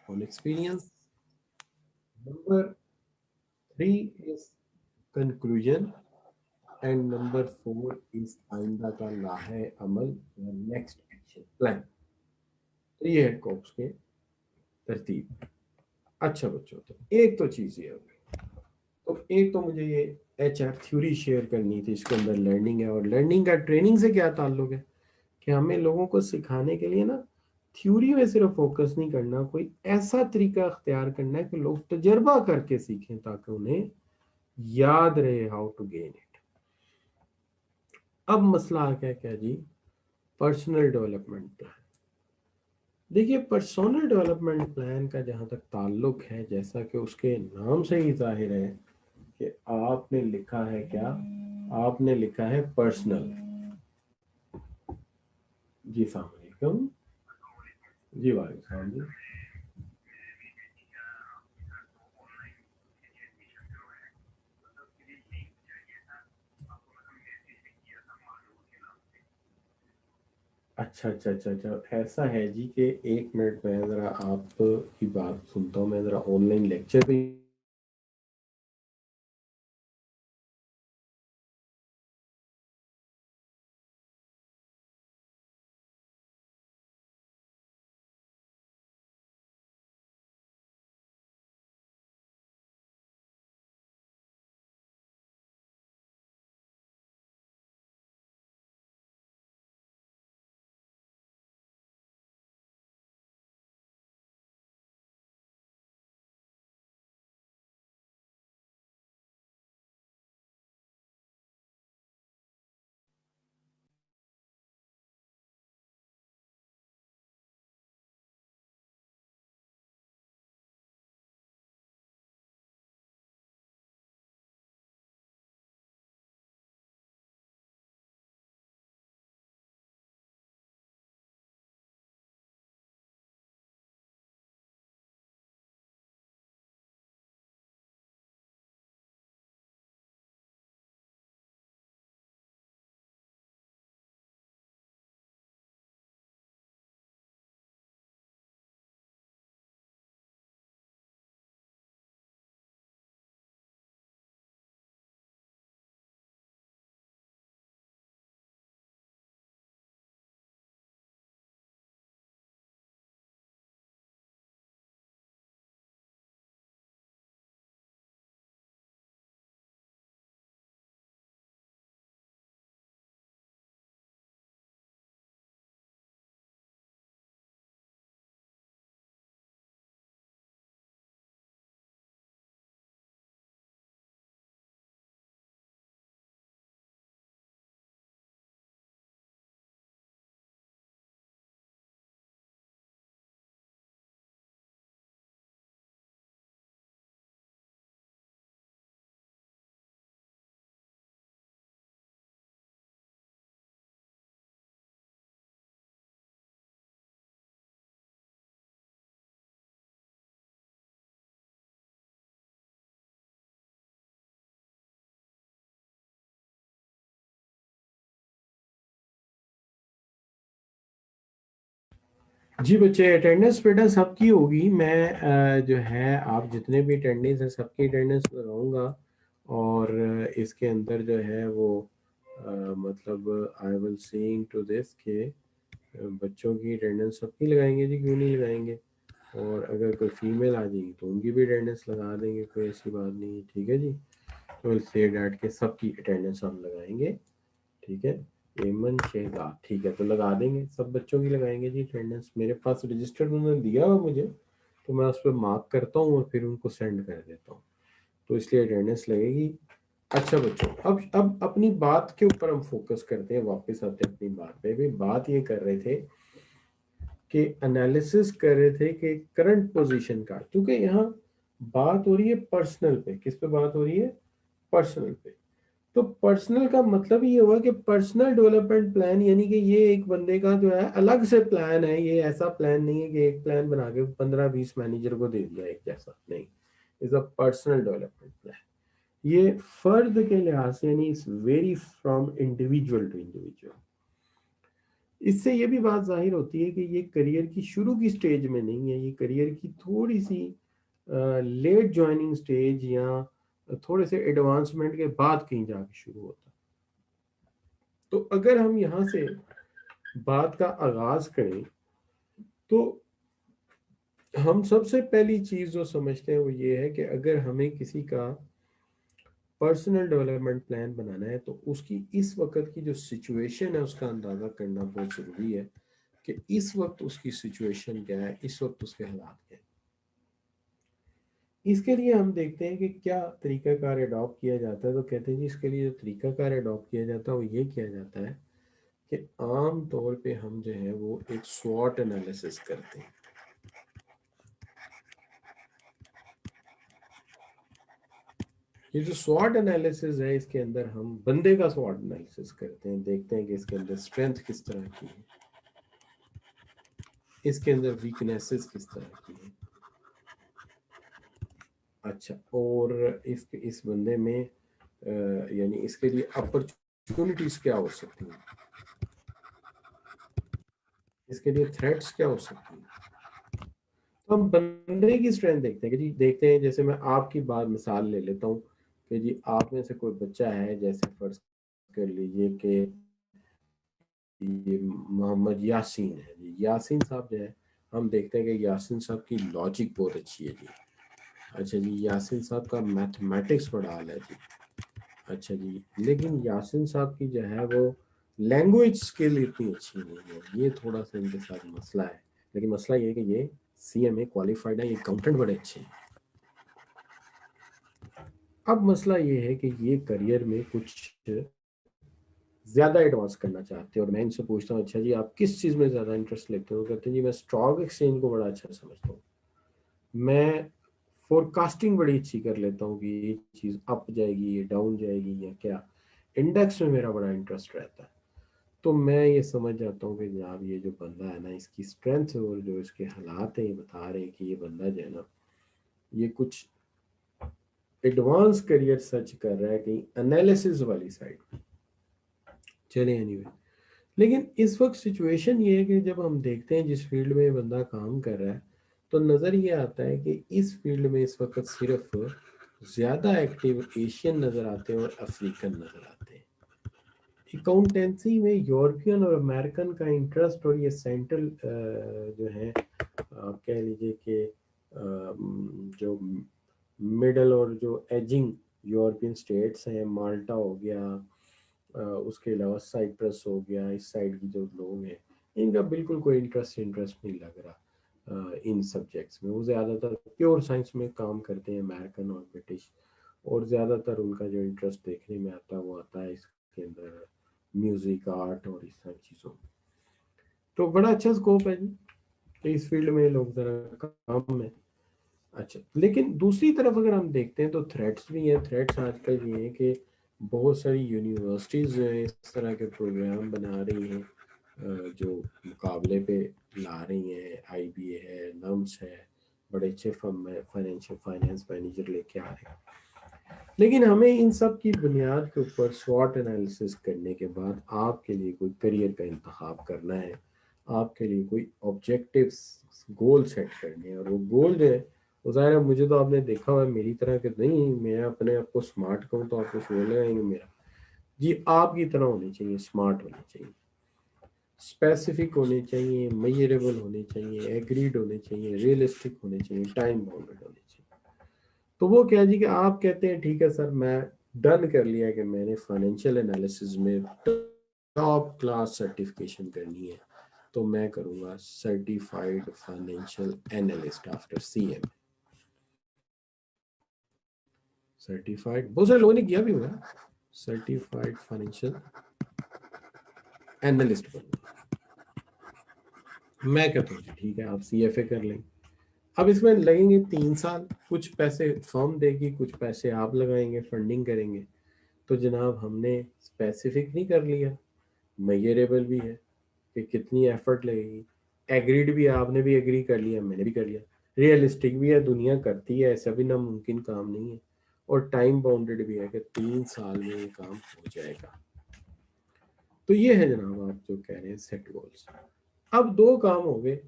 Speaker 1: on experience. Number 3 is conclusion. And number 4 is آئندہ کا لاحِ عمل یا نیکسٹ ایکشن پلان. تو یہ ہے کوپس کے ترتیب. اچھا بچوں، تو ایک تو چیز یہ ہوگی. تو ایک تو مجھے یہ ایچ آر تھیوری شیئر کرنی تھی. اس کے اندر لرننگ ہے، اور لرننگ کا ٹریننگ سے کیا تعلق ہے کہ ہمیں لوگوں کو سکھانے کے لیے نا تھیوری میں صرف فوکس نہیں کرنا، کوئی ایسا طریقہ اختیار کرنا ہے کہ لوگ تجربہ کر کے سیکھیں تاکہ انہیں یاد رہے ہاؤ ٹو گین اٹ. اب مسئلہ آ گیا کیا جی؟ Personal development plan. دیکھیے پرسنل ڈیولپمنٹ پلان کا جہاں تک تعلق ہے، جیسا کہ اس کے نام سے ہی ظاہر ہے کہ آپ نے لکھا ہے کیا؟ آپ نے لکھا ہے پرسنل. جی السلام علیکم. جی وعلیکم السلام جی. اچھا اچھا اچھا اچھا، ایسا ہے جی کہ ایک منٹ میں ذرا آپ کی بات سنتا ہوں. میں ذرا آن لائن لیکچر پہ جی بچے اٹینڈنس بیٹا سب کی ہوگی. میں جو ہے آپ جتنے بھی اٹینڈنس ہیں سب کی اٹینڈنس لگاؤں گا, اور اس کے اندر جو ہے وہ مطلب آئی ول سینگ ٹو دس کہ بچوں کی اٹینڈنس سب کی لگائیں گے جی, کیوں نہیں لگائیں گے. اور اگر کوئی فیمیل آ جائے گی تو ان کی بھی اٹینڈنس لگا دیں گے, کوئی ایسی بات نہیں ہے. ٹھیک ہے جی, ول سے ڈیٹ کے سب کی اٹینڈنس ہم لگائیں گے. ٹھیک ہے, ایمن شہزاد, ٹھیک ہے تو لگا دیں گے, سب بچوں کی لگائیں گے جی اٹینڈنس. میرے پاس رجسٹر انہوں نے دیا ہوا مجھے, تو میں اس پہ مارک کرتا ہوں اور پھر ان کو سینڈ کر دیتا ہوں, تو اس لیے اٹینڈنس لگے گی. اچھا بچوں, اب اپنی بات کے اوپر ہم فوکس کرتے ہیں, واپس آتے ہیں اپنی بات پہ. بھی بات یہ کر رہے تھے کہ انالیسس کر رہے تھے کہ کرنٹ پوزیشن کا, کیونکہ یہاں بات ہو رہی ہے پرسنل پہ. کس پہ بات ہو رہی ہے؟ پرسنل پہ. تو پرسنل کا مطلب یہ ہوا کہ پرسنل ڈیولپمنٹ پلان, یعنی کہ یہ ایک بندے کا جو ہے الگ سے پلان ہے. یہ ایسا پلان نہیں ہے کہ ایک پلان بنا کے 15-20 مینیجر کو دے دیا ایک جیسا, نہیں. Is a personal development plan. یہ فرد کے لحاظ سے یعنی vary from individual to individual. اس سے یہ بھی بات ظاہر ہوتی ہے کہ یہ کریئر کی شروع کی سٹیج میں نہیں ہے, یہ کریئر کی تھوڑی سی لیٹ جوائننگ سٹیج یا تھوڑے سے ایڈوانسمنٹ کے بعد کہیں جا کے شروع ہوتا ہے. تو اگر ہم یہاں سے بات کا آغاز کریں تو ہم سب سے پہلی چیز جو سمجھتے ہیں وہ یہ ہے کہ اگر ہمیں کسی کا پرسنل ڈیولپمنٹ پلان بنانا ہے تو اس کی اس وقت کی جو سچویشن ہے اس کا اندازہ کرنا بہت ضروری ہے کہ اس وقت اس کی سچویشن کیا ہے, اس وقت اس کے حالات کیا ہیں. اس کے لیے ہم دیکھتے ہیں کہ کیا طریقہ کار اڈاپٹ کیا جاتا ہے. تو کہتے ہیں جی اس کے لیے جو طریقہ کار اڈاپٹ کیا جاتا ہے وہ یہ کیا جاتا ہے کہ عام طور پہ ہم جو ہے وہ ایک سواٹ انالیسس کرتے ہیں. یہ جو سواٹ انالیسس ہے اس کے اندر ہم بندے کا سواٹ انالیسس کرتے ہیں, دیکھتے ہیں کہ اس کے اندر اسٹرینتھ کس طرح کی ہے, اس کے اندر ویکنیسز کس طرح کی ہے. اچھا, اور اس بندے میں یعنی اس کے لیے اپرچونٹیز کیا ہو سکتی ہیں, اس کے لیے تھریٹس کیا ہو سکتی ہیں. تو ہم بندے کی اسٹرینتھ دیکھتے ہیں کہ جی دیکھتے ہیں, جیسے میں آپ کی بات مثال لے لیتا ہوں کہ جی آپ میں سے کوئی بچہ ہے, جیسے فرض کر لیجئے کہ یہ محمد یاسین ہے. جی یاسین صاحب جو ہے ہم دیکھتے ہیں کہ یاسین صاحب کی لاجک بہت اچھی ہے جی. اچھا جی, یاسین صاحب کا میتھمیٹکس بڑا اعلیٰ ہے جی. اچھا جی, لیکن یاسین صاحب کی جو ہے وہ لینگویج اسکل اتنی اچھی نہیں ہے. یہ تھوڑا سا ان کے ساتھ مسئلہ ہے. لیکن مسئلہ یہ ہے کہ یہ سی ایم اے کوالیفائڈ ہے, یہ اکاؤنٹنٹ بڑے اچھے ہیں. اب مسئلہ یہ ہے کہ یہ کریئر میں کچھ زیادہ ایڈوانس کرنا چاہتے ہیں, اور میں ان سے پوچھتا ہوں اچھا جی آپ کس چیز میں زیادہ انٹرسٹ لیتے ہو. کہتے ہیں جی میں اسٹاک ایکسچینج کو بڑا اچھا سمجھتا ہوں, میں فور کاسٹنگ بڑی اچھی کر لیتا ہوں کہ یہ چیز اپ جائے گی, یہ ڈاؤن جائے گی, یا کیا انڈیکس میں میرا بڑا انٹرسٹ رہتا ہے. تو میں یہ سمجھ جاتا ہوں کہ جناب یہ جو بندہ ہے نا, اس کی اسٹرینتھ اور جو اس کے حالات ہیں یہ بتا رہے ہیں کہ یہ بندہ جو ہے نا یہ کچھ ایڈوانس کریئر سرچ کر رہا ہے کہیں انالیسز والی سائڈ پہ. چلیں اینی وے, لیکن اس وقت سچویشن یہ ہے کہ جب ہم دیکھتے ہیں جس فیلڈ میں یہ بندہ کام کر رہا ہے تو نظر یہ آتا ہے کہ اس فیلڈ میں اس وقت صرف زیادہ ایکٹیو ایشین نظر آتے ہیں اور افریقن نظر آتے ہیں. اکاؤنٹنسی میں یورپین اور امریکن کا انٹرسٹ, اور یہ سینٹرل جو ہے آپ کہہ لیجیے کہ جو مڈل اور جو ایجنگ یورپین سٹیٹس ہیں, مالٹا ہو گیا, اس کے علاوہ سائپرس ہو گیا, اس سائڈ کی جو لوگ ہیں ان کا بالکل کوئی انٹرسٹ نہیں لگ رہا ان سبجیکٹس میں. وہ زیادہ تر پیور سائنس میں کام کرتے ہیں, امریکن اور برٹش, اور زیادہ تر ان کا جو انٹرسٹ دیکھنے میں آتا ہے وہ آتا ہے اس کے اندر میوزک, آرٹ اور اس طرح چیزوں میں. تو بڑا اچھا اسکوپ ہے جی کہ اس فیلڈ میں لوگ ذرا کام ہے. اچھا, لیکن دوسری طرف اگر ہم دیکھتے ہیں تو تھریٹس بھی ہیں. تھریٹس آج کل یہ ہیں کہ بہت ساری یونیورسٹیز جو ہیں اس طرح کے پروگرام بنا رہی ہیں جو مقابلے پہ لا رہی ہیں. آئی بی اے ہے, نمس ہے, بڑے اچھے فائنانس مینیجر لے کے آ رہے ہیں. لیکن ہمیں ان سب کی بنیاد کے اوپر سواٹ انالیسس کرنے کے بعد آپ کے لیے کوئی کریئر کا انتخاب کرنا ہے आपके लिए कोई ऑब्जेक्टिव्स गोल सेट करने हैं, और वो गोल जो है वो ज़ाहिर है मुझे तो आपने देखा हुआ है मेरी तरह के नहीं, मैं अपने आप को स्मार्ट कहूँ तो आप कुछ बोल लगाएंगे मेरा जी, आपकी तरह होने चाहिए, स्मार्ट होने चाहिए, स्पेसिफिक होने चाहिए, मेजरेबल होने चाहिए, एग्रीड होने चाहिए, रियलिस्टिक होने चाहिए, टाइम बाउंडेड होने चाहिए। तो वो क्या जी कि आप कहते हैं ठीक है सर मैं डन कर लिया कि मैंने फाइनेंशियल एनालिसिस में टॉप क्लास सर्टिफिकेशन करनी है, तो मैं करूँगा certified financial analyst after CMA। Certified बहुत सारे लोगों ने किया भी हुआ, सर्टिफाइड फाइनेंशियल एनालिस्ट बनूंगा। मैं कहता हूँ जी ठीक है आप CFA कर लेंगे। अब इसमें लगेंगे 3 साल, कुछ पैसे फर्म देगी, कुछ पैसे आप लगाएंगे, फंडिंग करेंगे। तो जनाब हमने स्पेसिफिक नहीं कर लिया, मेजरेबल भी है कि कितनी एफर्ट लगेगी, एग्रीड भी, आपने भी एग्री कर लिया, मैंने भी कर लिया, रियलिस्टिक भी है, दुनिया करती है, ऐसा भी नामुमकिन काम नहीं है, और टाइम बाउंडेड भी है कि 3 साल में ये काम हो जाएगा। तो ये है जनाब आप जो कह रहे हैं सेट गोल्स। अब 2 काम हो गए,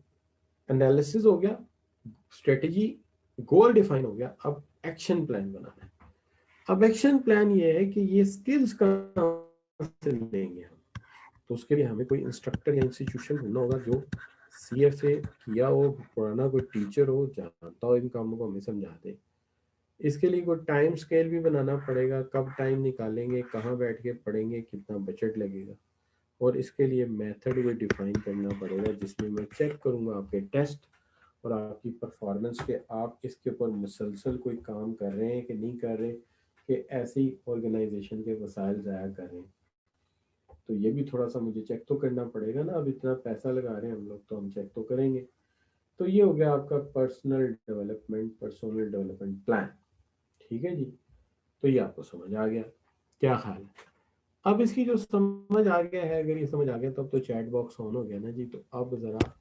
Speaker 1: एनालिसिस हो गया, स्ट्रेटेजी, गोल डिफाइन हो गया, अब एक्शन प्लान बनाना है। अब एक्शन प्लान ये है कि ये स्किल्स कहाँ से लेंगे हम, तो उसके लिए हमें कोई इंस्ट्रक्टर या इंस्टीट्यूशन ढूंढना होगा जो CFA किया हो, पुराना कोई टीचर हो, जानता हो इन कामों को, हमें समझा दे। इसके लिए कोई टाइम स्केल भी बनाना पड़ेगा, कब टाइम निकालेंगे, कहाँ बैठ के पढ़ेंगे, कितना बजट लगेगा, और इसके लिए मेथड भी डिफाइन करना पड़ेगा जिसमें मैं चेक करूँगा आपके टेस्ट और आपकी परफॉर्मेंस के, आप इसके ऊपर मुसलसल कोई काम कर रहे हैं कि नहीं कर रहे, कि ऐसी ऑर्गेनाइजेशन के वसाइल ज़ाया कर रहे हैं। तो ये भी थोड़ा सा मुझे चेक तो करना पड़ेगा ना, अब इतना पैसा लगा रहे हैं हम लोग तो हम चेक तो करेंगे। तो ये हो गया आपका पर्सनल डेवलपमेंट प्लान। ठीक है जी, तो ये आपको समझ आ गया, क्या ख्याल है? अब इसकी जो समझ आ गया है, अगर ये समझ आ गया तब तो चैट बॉक्स ऑन हो गया ना जी। तो अब ज़रा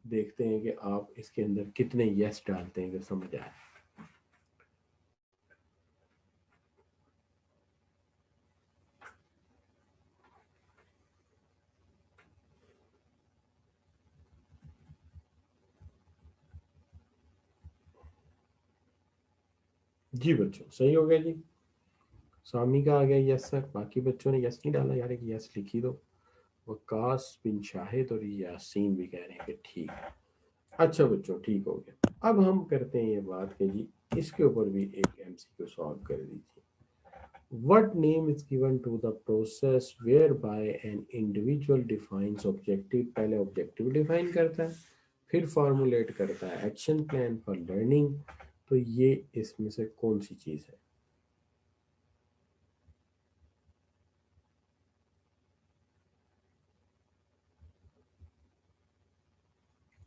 Speaker 1: देखते हैं कि आप इसके अंदर कितने यस डालते हैं अगर समझ आए। जी बच्चों सही हो गया जी, सामी का आ गया यस सर, बाकी बच्चों ने यस नहीं डाला यार, एक यस लिखी दो। वकास बिन शाहिद और यासीन भी कह रहे हैं कि ठीक है। अच्छा बच्चों ठीक हो गया। अब हम करते हैं ये बात कि जी इसके ऊपर भी एक MCQ सॉल्व कर दीजिए। What name is given to the process whereby an individual defines objective? पहले objective define करता है, फिर formulate करता है action plan for learning। तो ये इसमें से कौन सी चीज है?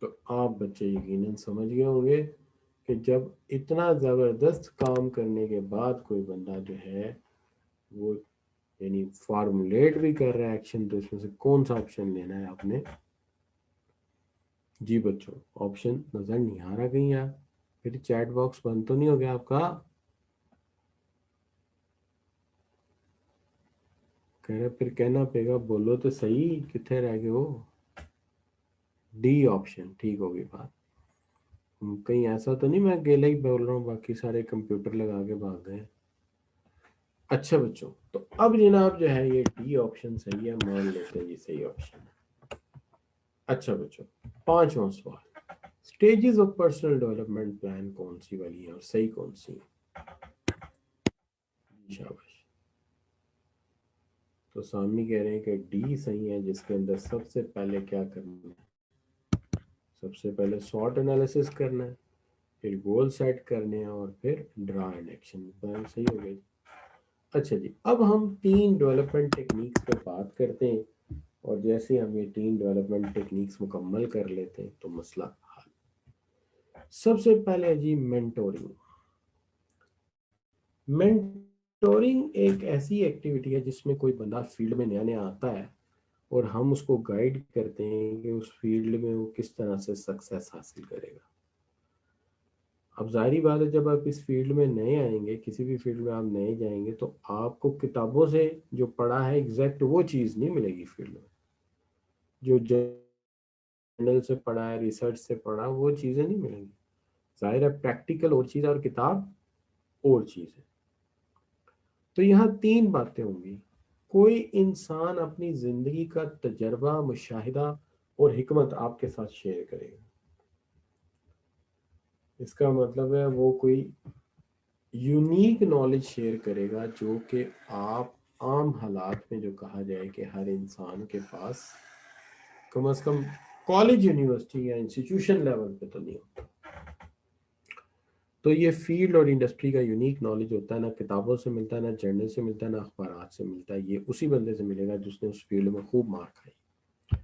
Speaker 1: तो आप बच्चे यकीनन समझ गए होंगे कि जब इतना ज़बरदस्त काम करने के बाद कोई बंदा जो है वो यानी फॉर्मुलेट भी कर रहा है एक्शन, तो इसमें से कौन सा ऑप्शन लेना है आपने? जी बच्चों ऑप्शन नज़र नहीं आ रहा कहीं यार, फिर चैट बॉक्स बंद तो नहीं हो गया आपका? कह रहे फिर कहना पेगा, बोलो तो सही कितने रह गए हो? डी ऑप्शन ठीक होगी बात। कहीं ऐसा तो नहीं मैं अकेले ही बोल रहा हूँ बाकी सारे कंप्यूटर लगा के भाग गए? अच्छा बच्चों तो अब जनाब जो है ये डी ऑप्शन सही है, मान लेते हैं ये सही ऑप्शन है। अच्छा बच्चों 5वां सवाल, stages of personal development plan कौन सी वाली है और सही कौन सी है? शाबाश। तो सामी कह रहे हैं कि डी सही है, जिसके अंदर सबसे पहले क्या करना है? सबसे पहले सॉर्ट एनालिसिस करना है, फिर गोल सेट करने हैं, और फिर ड्रा एंड एक्शन प्लान। सही हो गया। अच्छा जी अब हम 3 डेवलपमेंट टेक्निक्स पे बात करते हैं, और जैसे हम ये 3 डेवलपमेंट टेक्निक्स मुकम्मल कर लेते हैं तो मसला हल। सबसे पहले जी मेंटोरिंग। मेंटोरिंग एक ऐसी एक्टिविटी है जिसमें कोई बंदा फील्ड में नया नया आता है और हम उसको गाइड करते हैं कि उस फील्ड में वो किस तरह से सक्सेस हासिल करेगा। अब जाहिर बात है जब आप इस फील्ड में नए आएंगे, किसी भी फील्ड में आप नए जाएंगे, तो आपको किताबों से जो पढ़ा है एग्जैक्ट वो चीज़ नहीं मिलेगी फील्ड में। जो जर्नल से पढ़ा है, रिसर्च से पढ़ा, वो चीज़ें नहीं मिलेंगी। जाहिर है प्रैक्टिकल और चीज़ और किताब और चीज़ है। तो यहाँ 3 बातें होंगी। कोई इंसान अपनी ज़िंदगी का तजर्बा, मुशाहिदा और हिकमत आपके साथ शेयर करेगा। इसका मतलब है वो कोई यूनिक नॉलेज शेयर करेगा जो कि आप आम हालात में, जो कहा जाए कि हर इंसान के पास कम से कम कॉलेज, यूनिवर्सिटी या इंस्टीट्यूशन लेवल पे तो नहीं होता। तो ये फील्ड और इंडस्ट्री का यूनिक नॉलेज होता है, ना किताबों से मिलता है, ना जर्नल से मिलता है, ना अखबारात से मिलता है। ये उसी बंदे से मिलेगा जिसने उस फील्ड में खूब मार खाई।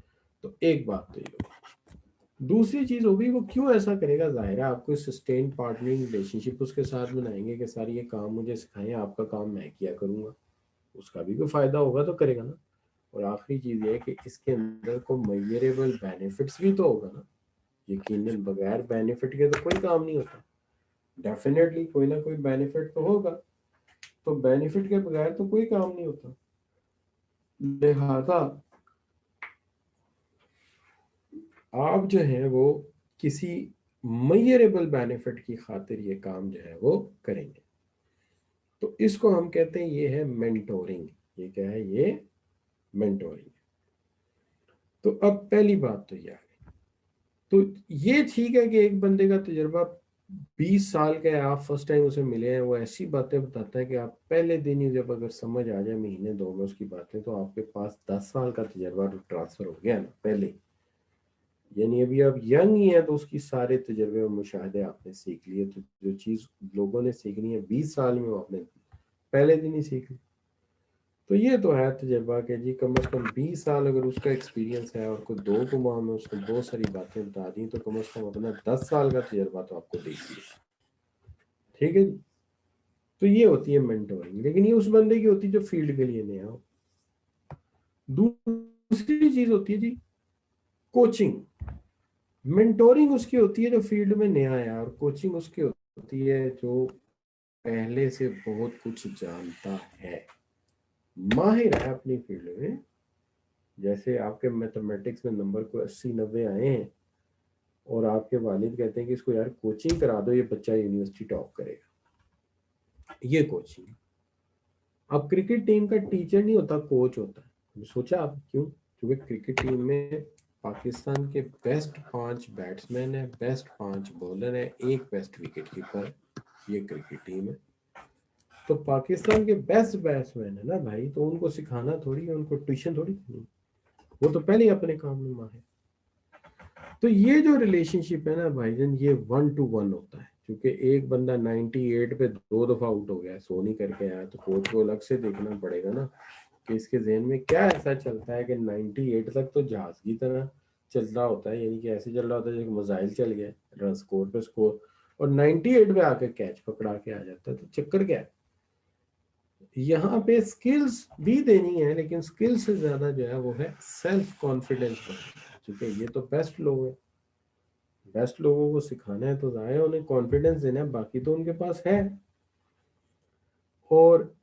Speaker 1: तो एक बात तो ये होगी। दूसरी चीज होगी वो क्यों ऐसा करेगा। जाहिर है आपको सस्टेन पार्टनरिंग रिलेशनशिप उसके साथ बनाएंगे कि सर ये काम मुझे सिखाएं, आपका काम मैं किया करूंगा, उसका भी कोई फायदा होगा तो करेगा ना। और आखिरी चीज ये है कि इसके अंदर को मेजरेबल बेनिफिट्स भी तो होगा ना। यकीनन बगैर बेनिफिट के तो कोई काम नहीं होता। डेफिनेटली कोई ना कोई बेनिफिट तो होगा, तो बेनिफिट के बगैर तो कोई काम नहीं होता। लिहाजा आप जो है वो किसी मेजरेबल बेनिफिट की खातिर ये काम जो है वो करेंगे। तो इसको हम कहते हैं ये है मेंटोरिंग। ये क्या है? ये मेंटोरिंग। तो अब पहली बात तो ये आ गई। तो ये ठीक है कि एक बंदे का तजुर्बा 20 साल का है, आप फर्स्ट टाइम उसे मिले हैं, वो ऐसी बातें बताता है कि आप पहले दिन ही जब अगर समझ आ जाए महीने 2 में उसकी बातें, तो आपके पास 10 साल का तजुर्बा ट्रांसफर हो गया ना पहले ही। यानी अभी आप यंग ही हैं तो उसकी सारे तजुर्बे और मुशाहदे आपने सीख लिए। तो जो चीज़ लोगों ने सीखनी है 20 साल में, वो आपने पहले दिन ही सीख ली। तो ये तो है तजुर्बा के जी, कम से कम 20 साल अगर उसका एक्सपीरियंस है और कोई 2 को में उसको बहुत सारी बातें बता दी, तो कम से कम अपना 10 साल का तजुर्बा तो आपको दे दिया। ठीक है जी। तो ये होती है मेंटोरिंग। लेकिन ये उस बंदे की होती है जो फील्ड के लिए नया हो। दूसरी चीज होती है जी कोचिंग। मेंटोरिंग उसकी होती है जो फील्ड में नया है, और कोचिंग उसकी होती है जो पहले से बहुत कुछ जानता है, माहिर है अपनी फील्ड में। जैसे आपके मैथमेटिक्स में नंबर को 80-90 आए हैं और आपके वालिद कहते हैं कि इसको यार कोचिंग करा दो, ये बच्चा यूनिवर्सिटी टॉप करेगा। ये कोचिंग। अब क्रिकेट टीम का टीचर नहीं होता, कोच होता है। सोचा आप क्यों? क्योंकि क्रिकेट टीम में पाकिस्तान के बेस्ट 5 बैट्समैन है, बेस्ट 5 बॉलर है, एक बेस्ट विकेट कीपर। ये क्रिकेट टीम है। तो पाकिस्तान के बेस्ट बैट्समैन है ना भाई, तो उनको सिखाना थोड़ी है, उनको ट्यूशन थोड़ी करनी, वो तो पहले ही अपने काम में माहिर। तो ये जो रिलेशनशिप है ना भाईजान, ये 1 to 1 होता है। क्योंकि एक बंदा 98 पे 2 दफा आउट हो गया, सो नहीं करके आया, तो कोच को अलग से देखना पड़ेगा ना कि इसके जहन में क्या ऐसा चलता है कि 98 तक तो जहाज की तरह चल रहा होता है। यानी कि ऐसे चल रहा होता है जैसे मिसाइल चल गया, रन स्कोर पे स्कोर, और 98 पे आके कैच पकड़ा के आ जाता है। तो चक्कर क्या है? यहाँ पे स्किल्स भी देनी है, लेकिन स्किल से ज्यादा जो है वो है सेल्फ कॉन्फिडेंस। क्योंकि ये तो बेस्ट लोग हैं, बेस्ट लोगों को सिखाना है तो जाहिर है उन्हें कॉन्फिडेंस देना है, बाकी तो उनके पास है। और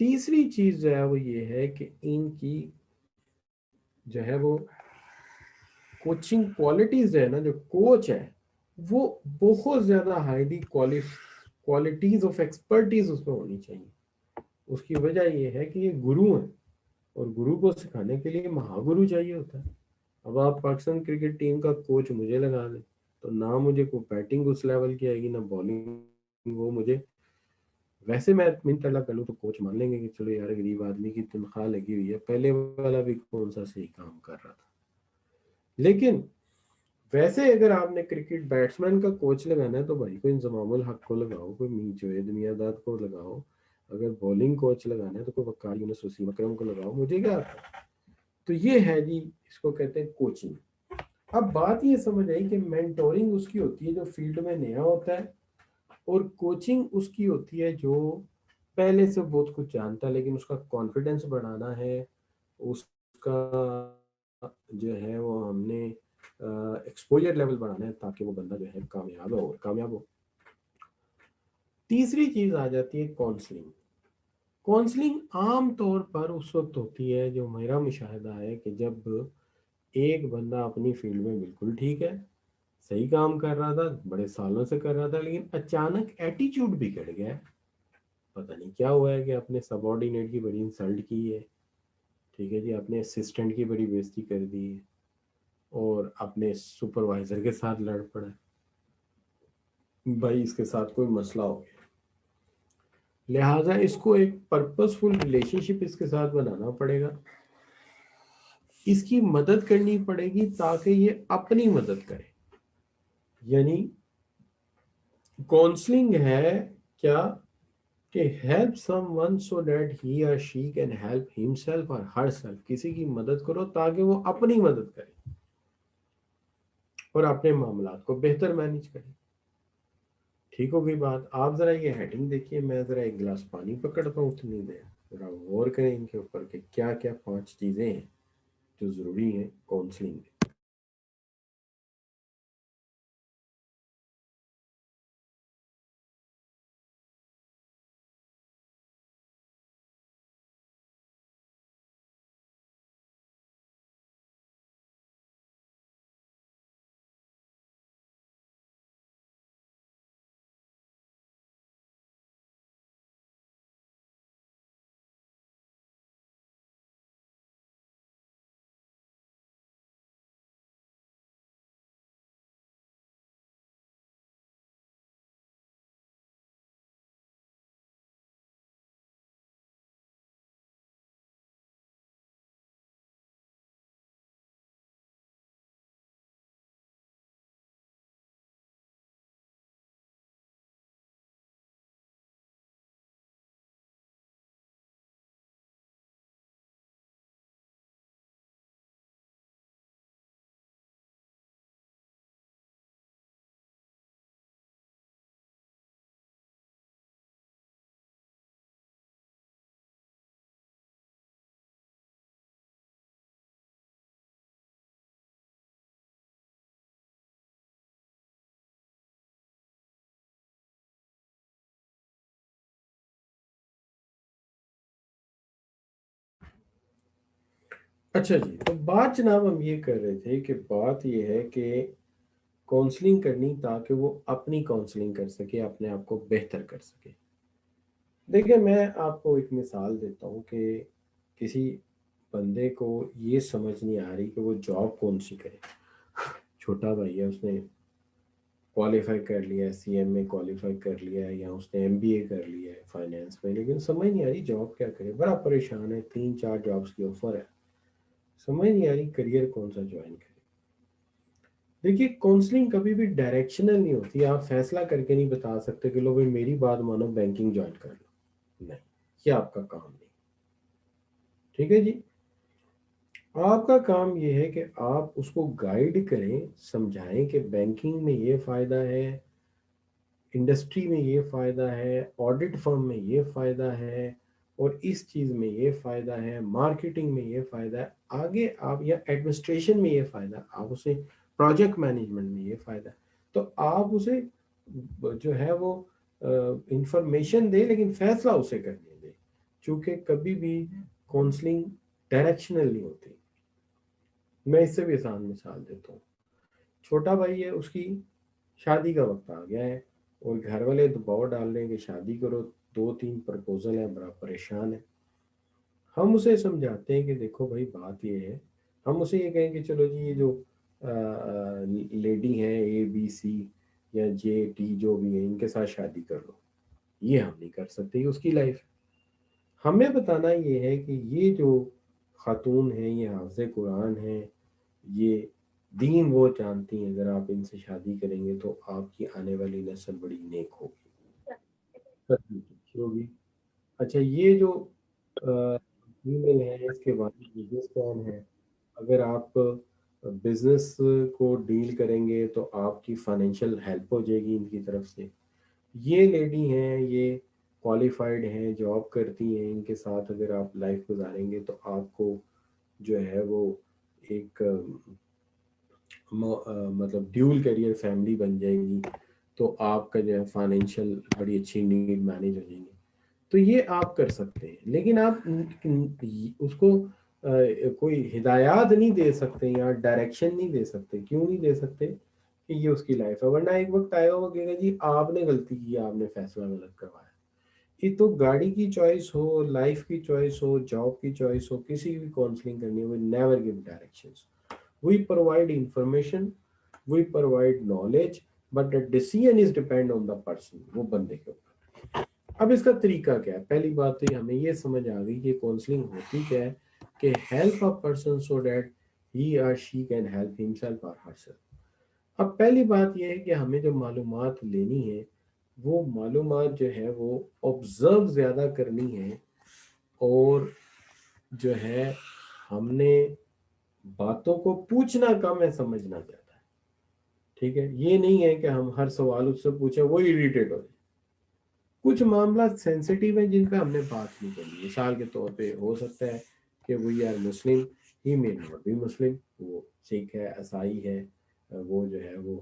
Speaker 1: तीसरी चीज जो है वो ये है कि इनकी जो है वो कोचिंग क्वालिटीज जो है ना, जो कोच है वो बहुत ज्यादा हाईली क्वालिटीज ऑफ एक्सपर्टीज उसमें होनी चाहिए। उसकी वजह ये है कि ये गुरु है, और गुरु को सिखाने के लिए महागुरु चाहिए होता है। अब आप पाकिस्तान क्रिकेट टीम का कोच मुझे लगा दें, तो ना मुझे कोई बैटिंग उस लेवल की आएगी, ना बॉलिंग। वो मुझे वैसे मैं मिनट अल्लाह कर लूँ तो कोच मान लेंगे कि चलो यार गरीब आदमी की तनख्वाह लगी हुई है, पहले वाला भी कौन सा सही काम कर रहा था। लेकिन वैसे अगर आपने क्रिकेट बैट्समैन का कोच लगाना है तो भाई कोई इंजमामुल हक को लगाओ, कोई मीर मियादाद को लगाओ। अगर बॉलिंग कोच लगाना है तो कोई वकार यूनुस वसीम अकरम को लगाओ, मुझे क्या आता है। तो ये है जी, इसको कहते हैं कोचिंग। अब बात ये समझ आई कि मेंटोरिंग उसकी होती है जो फील्ड में नया होता है, और कोचिंग उसकी होती है जो पहले से बहुत कुछ जानता है, लेकिन उसका कॉन्फिडेंस बढ़ाना है, उसका जो है वो हमने एक्सपोजर लेवल बढ़ाना है ताकि वो बंदा जो है कामयाब हो, कामयाब हो। तीसरी चीज आ जाती है काउंसलिंग। काउंसलिंग आम तौर पर उस वक्त होती है, जो मेरा मुशाहिदा है कि जब ایک بندہ اپنی فیلڈ میں بالکل ٹھیک ہے، صحیح کام کر رہا تھا، بڑے سالوں سے کر رہا تھا، لیکن اچانک ایٹیچیوڈ بگڑ گیا، پتہ نہیں کیا ہوا ہے کہ اپنے سب آرڈینیٹ کی بڑی انسلٹ کی ہے، ٹھیک ہے جی، اپنے اسسٹنٹ کی بڑی بےزتی کر دی ہے، اور اپنے سپروائزر کے ساتھ لڑ پڑا ہے، بھائی اس کے ساتھ کوئی مسئلہ ہو گیا، لہٰذا اس کو ایک پرپز فل ریلیشن شپ اس کے ساتھ بنانا پڑے گا، اس کی مدد کرنی پڑے گی تاکہ یہ اپنی مدد کرے. یعنی کاؤنسلنگ ہے کیا کہ help some one so that he اور شی کین ہیلپ ہم سیلف اور ہر سیلف، کسی کی مدد کرو تاکہ وہ اپنی مدد کرے اور اپنے معاملات کو بہتر مینیج کرے. ٹھیک ہو گئی بات؟ آپ ذرا یہ ہیڈنگ دیکھیے، میں ذرا ایک گلاس پانی پکڑتا ہوں اتنی دیر، ذرا غور کریں ان کے اوپر کہ کیا کیا 5 چیزیں ہیں جو ضروری ہیں کاؤنسلنگ میں. اچھا جی، تو بات جناب ہم یہ کر رہے تھے کہ بات یہ ہے کہ کاؤنسلنگ کرنی تاکہ وہ اپنی کاؤنسلنگ کر سکے، اپنے آپ کو بہتر کر سکے. دیکھیں میں آپ کو ایک مثال دیتا ہوں کہ کسی بندے کو یہ سمجھ نہیں آ رہی کہ وہ جاب کون سی کرے. چھوٹا بھائی ہے، اس نے کوالیفائی کر لیا ہے، سی ایم میں کوالیفائی کر لیا ہے، یا اس نے ایم بی اے کر لیا ہے فائنینس میں، لیکن سمجھ نہیں آ رہی جاب کیا کرے، بڑا پریشان ہے، 3-4 جابس کی آفر ہے، سمجھ نہیں آ رہی کریئر کون سا جوائن کرے. دیکھیے کاؤنسلنگ کبھی بھی ڈائریکشنل نہیں ہوتی، آپ فیصلہ کر کے نہیں بتا سکتے کہ لو بھائی میری بات مانو بینکنگ جوائن کر لو، نہیں، یہ آپ کا کام نہیں. ٹھیک ہے جی، آپ کا کام یہ ہے کہ آپ اس کو گائیڈ کریں، سمجھائیں کہ بینکنگ میں یہ فائدہ ہے، انڈسٹری میں یہ فائدہ ہے، آڈٹ فرم میں یہ فائدہ ہے، اور اس چیز میں یہ فائدہ ہے، مارکیٹنگ میں یہ فائدہ ہے، آگے آپ یا ایڈمنسٹریشن میں یہ فائدہ، آپ اسے پروجیکٹ مینجمنٹ میں یہ فائدہ، تو آپ اسے جو ہے وہ انفارمیشن دیں، لیکن فیصلہ اسے کرنے دیں، چونکہ کبھی بھی کاؤنسلنگ ڈائریکشنل نہیں ہوتی. میں اس سے بھی آسان مثال دیتا ہوں. چھوٹا بھائی ہے، اس کی شادی کا وقت آ گیا ہے، اور گھر والے دباؤ ڈال رہے ہیں کہ شادی کرو، 2-3 پرپوزل ہیں، بڑا پریشان ہے. ہم اسے سمجھاتے ہیں کہ دیکھو بھائی بات یہ ہے، ہم اسے یہ کہیں کہ چلو جی یہ جو لیڈی ہیں اے بی سی یا جے ٹی جو بھی ہیں، ان کے ساتھ شادی کر لو. یہ ہم نہیں کر سکتے، یہ اس کی لائف ہے. ہمیں بتانا یہ ہے کہ یہ جو خاتون ہیں، یہ حافظ قرآن ہیں، یہ دین وہ جانتی ہیں، اگر آپ ان سے شادی کریں گے تو آپ کی آنے والی نسل بڑی نیک ہوگی. اچھا یہ جو ای میل ہے، اس کے بعد بزنس پلان ہے، اگر آپ بزنس کو ڈیل کریں گے تو آپ کی فائنینشیل ہیلپ ہو جائے گی ان کی طرف سے. یہ لیڈی ہیں، یہ کوالیفائڈ ہیں، جاب کرتی ہیں، ان کے ساتھ اگر آپ لائف گزاریں گے تو آپ کو جو ہے وہ ایک مطلب ڈیول کیریئر فیملی بن جائے گی، تو آپ کا جو ہے فائنینشیل بڑی اچھی نیڈ مینیج ہو جائیں گی. تو یہ آپ کر سکتے ہیں، لیکن آپ اس کو کوئی ہدایات نہیں دے سکتے یا ڈائریکشن نہیں دے سکتے. کیوں نہیں دے سکتے؟ کہ یہ اس کی لائف ہے. ورنہ ایک وقت آئے گا کہ جی آپ نے غلطی کی, آپ نے فیصلہ غلط کروایا. یہ تو گاڑی کی چوائس ہو, لائف کی چوائس ہو, جاب کی چوائس ہو, کسی بھی کاؤنسلنگ کرنی ہو, never give directions. We provide information, we provide knowledge, but the decision is depend on the person, وہ بندے کے اوپر. اب اس کا طریقہ کیا ہے؟ پہلی بات تو ہمیں یہ سمجھ آ گئی کہ کاؤنسلنگ ہوتی کیا ہے, کہ help a person so that he اور شی کین ہیلپ ہمسیلف اور ہر سیلف. اب پہلی بات یہ ہے کہ ہمیں جو معلومات لینی ہے وہ معلومات جو ہے وہ آبزرو زیادہ کرنی ہے, اور جو ہے ہم نے باتوں کو پوچھنا کم ہے, سمجھنا زیادہ ہے. ٹھیک ہے, یہ نہیں ہے کہ ہم ہر سوال اس سے پوچھیں وہ اریٹیٹ ہو جائے. کچھ معاملات سینسیٹیو ہیں جن پہ ہم نے بات نہیں کرنی. مثال کے طور پہ ہو سکتا ہے کہ we are Muslim, he may not be Muslim, وہ سکھ ہے, عیسائی ہے, وہ جو ہے وہ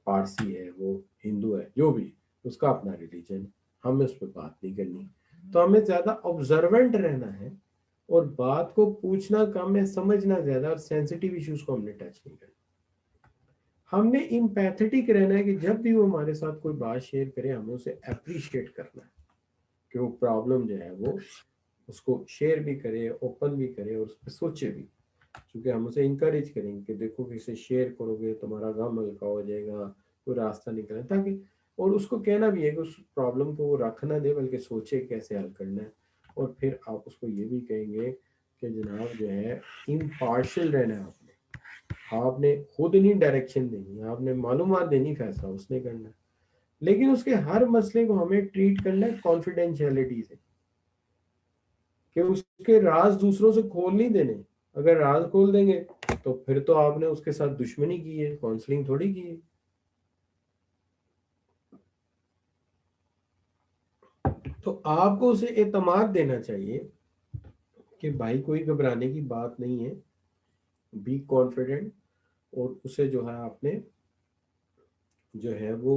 Speaker 1: پارسی ہے, وہ ہندو ہے, جو بھی اس کا اپنا ریلیجن, ہمیں اس پہ بات نہیں کرنی. تو ہمیں زیادہ آبزروینٹ رہنا ہے, اور بات کو پوچھنا کم ہے, سمجھنا زیادہ, اور سینسیٹیو ایشوز کو ہم نے ٹچ نہیں کرنا. ہم نے امپیتھیٹک رہنا ہے کہ جب بھی وہ ہمارے ساتھ کوئی بات شیئر کرے ہمیں اسے اپریشیٹ کرنا ہے, کہ وہ پرابلم جو ہے وہ اس کو شیئر بھی کرے, اوپن بھی کرے, اور اس پہ سوچے بھی. کیونکہ ہم اسے انکریج کریں گے کہ دیکھو کہ اسے شیئر کرو گے تمہارا غم ہلکا ہو جائے گا, کوئی راستہ نکلے, تاکہ اور اس کو کہنا بھی ہے کہ اس پرابلم کو وہ رکھ نہ دے بلکہ سوچے کیسے حل کرنا ہے. اور پھر آپ اس کو یہ بھی کہیں گے کہ جناب جو ہے امپارشل رہنا ہے. آپ نے خود نہیں ڈائریکشن دینی, آپ نے معلومات دینی, فیصلہ اس نے کرنا ہے. لیکن اس کے ہر مسئلے کو ہمیں ٹریٹ کرنا ہے کانفیڈینشیلٹی سے, کہ اس کے راز دوسروں سے کھول نہیں دینے. اگر راز کھول دیں گے تو پھر تو آپ نے اس کے ساتھ دشمنی کی ہے, کاؤنسلنگ تھوڑی کی ہے. تو آپ کو اسے اعتماد دینا چاہیے کہ بھائی کوئی گھبرانے کی بات نہیں ہے, بی کانفیڈنٹ. اور اسے جو ہے آپ نے جو ہے وہ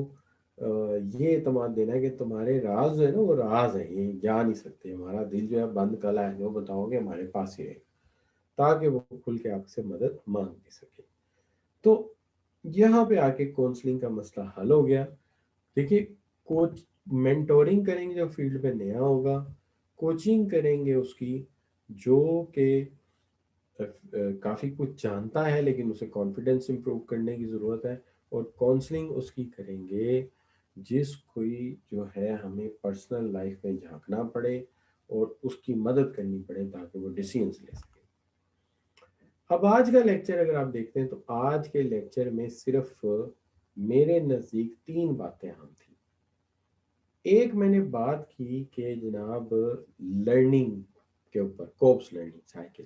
Speaker 1: یہ اعتماد دینا ہے کہ تمہارے راز جو ہے نا وہ راز ہے, یہ جا نہیں سکتے. ہمارا دل جو ہے بند کلا ہے, جو بتاؤ گے ہمارے پاس ہی رہے گا, تاکہ وہ کھل کے آپ سے مدد مانگ بھی سکے. تو یہاں پہ آ کے کاؤنسلنگ کا مسئلہ حل ہو گیا. دیکھیے, کوچ مینٹورنگ کریں گے جو فیلڈ پہ نیا ہوگا, کوچنگ کریں گے اس کی جو کہ کافی کچھ جانتا ہے لیکن اسے کانفیڈنس امپروو کرنے کی ضرورت ہے. اور کاؤنسلنگ اس کی کریں گے جس کوئی جو ہے ہمیں پرسنل لائف میں جھانکنا پڑے اور اس کی مدد کرنی پڑے تاکہ وہ ڈیسیژنز لے سکے. اب آج کا لیکچر اگر آپ دیکھتے ہیں تو آج کے لیکچر میں صرف میرے نزدیک 3 باتیں اہم تھیں. ایک میں نے بات کی کہ جناب لرننگ کے اوپر, کوپس لرننگ سائیکل.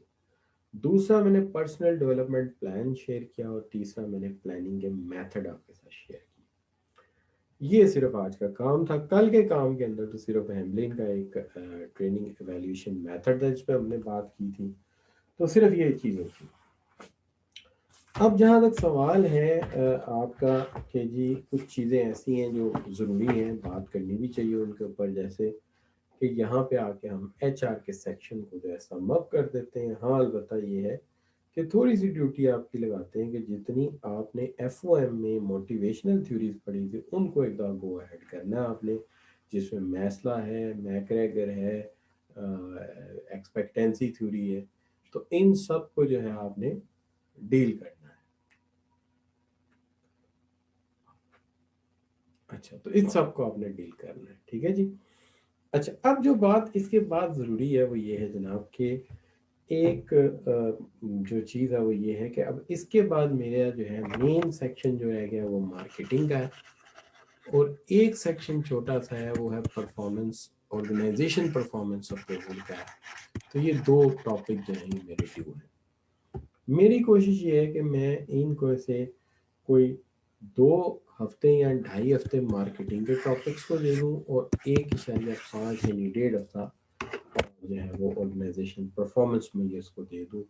Speaker 1: دوسرا میں نے پرسنل ڈیولپمنٹ پلان شیئر کیا, اور تیسرا میں نے پلاننگ کے میتھڈ آپ کے ساتھ شیئر کیا. یہ صرف آج کا کام تھا. کل کے کام کے اندر تو صرف ہیملن کا ایک ٹریننگ ایویلیویشن میتھڈ تھا جس پہ ہم نے بات کی تھی. تو صرف یہ چیزیں تھیں. اب جہاں تک سوال ہے آپ کا کہ جی کچھ چیزیں ایسی ہیں جو ضروری ہیں, بات کرنی بھی چاہیے ان کے اوپر, جیسے کہ یہاں پہ آ کے ہم ایچ آر کے سیکشن کو جو ہے سم اپ کر دیتے ہیں. ہاں البتہ یہ ہے کہ تھوڑی سی ڈیوٹی آپ کی لگاتے ہیں کہ جتنی آپ نے ایف او ایم میں موٹیویشنل تھیوریز پڑھی تھی ان کو ایک دفعہ گو ایڈ کرنا ہے آپ نے, جس میں میسلا ہے, میکریگر ہے, ایکسپیکٹینسی تھیوری ہے. تو ان سب کو جو ہے آپ نے ڈیل کرنا ہے. اچھا, تو ان سب کو آپ نے ڈیل کرنا ہے. ٹھیک ہے جی. اچھا, اب جو بات اس کے بعد ضروری ہے وہ یہ ہے جناب کہ ایک جو چیز ہے وہ یہ ہے کہ اب اس کے بعد میرا جو ہے مین سیکشن جو رہ گیا وہ مارکیٹنگ کا ہے, اور ایک سیکشن چھوٹا سا ہے وہ ہے پرفارمنس, آرگنائزیشن پرفارمنس اپریزل کا ہے. تو یہ 2 ٹاپک جو ہیں میرے ڈیو ہیں. میری کوشش یہ ہے کہ میں ان کو سے کوئی 2 ہفتے یا 2.5 ہفتے مارکیٹنگ کے ٹاپکس کو لے لوں, اور 1.5 یعنی 1.5 ہفتہ جو ہے وہ آرگنائزیشن پرفارمنس میں یہ اس کو دے دوں.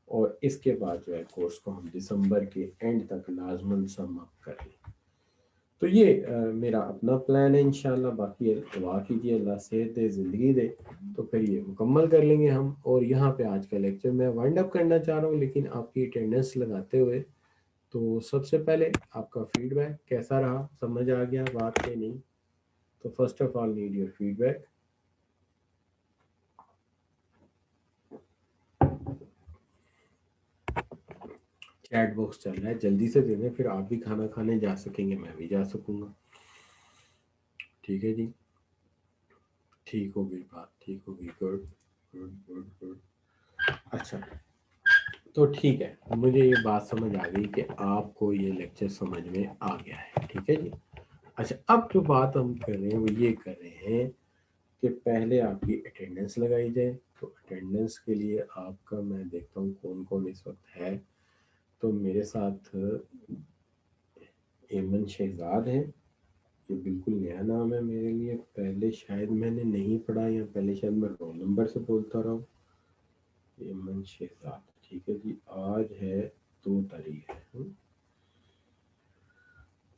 Speaker 1: اور اس کے بعد جو ہے کورس کو ہم دسمبر کے اینڈ تک لازماً سم اپ کر لیں. تو یہ میرا اپنا پلان ہے انشاءاللہ. باقی دعا کیجیے اللہ صحت دے زندگی دے تو پھر یہ مکمل کر لیں گے ہم. اور یہاں پہ آج کا لیکچر میں وائنڈ اپ کرنا چاہ رہا ہوں لیکن آپ کی اٹینڈنس لگاتے ہوئے. تو سب سے پہلے آپ کا فیڈ بیک کیسا رہا, سمجھ آ گیا بات کہ نہیں؟ تو first of all need your feedback. Chat box چل رہا ہے, جلدی سے دے دیں پھر آپ بھی کھانا کھانے جا سکیں گے, میں بھی جا سکوں گا. ٹھیک ہے جی, ٹھیک ہو گئی بات, ٹھیک ہو گئی. Good good good good. اچھا تو ٹھیک ہے, مجھے یہ بات سمجھ آ گئی کہ آپ کو یہ لیکچر سمجھ میں آ گیا ہے. ٹھیک ہے جی. اچھا اب جو بات ہم کر رہے ہیں وہ یہ کر رہے ہیں کہ پہلے آپ کی اٹینڈنس لگائی جائے. تو اٹینڈنس کے لیے آپ کا میں دیکھتا ہوں کون کون اس وقت ہے. تو میرے ساتھ ایمن شہزاد ہے, یہ بالکل نیا نام ہے میرے لیے, پہلے شاید میں نے نہیں پڑھا یا پہلے شاید میں رول نمبر سے بولتا رہا ہوں. ایمن شہزاد, ٹھیک ہے جی. آج ہے 2 تاریخ.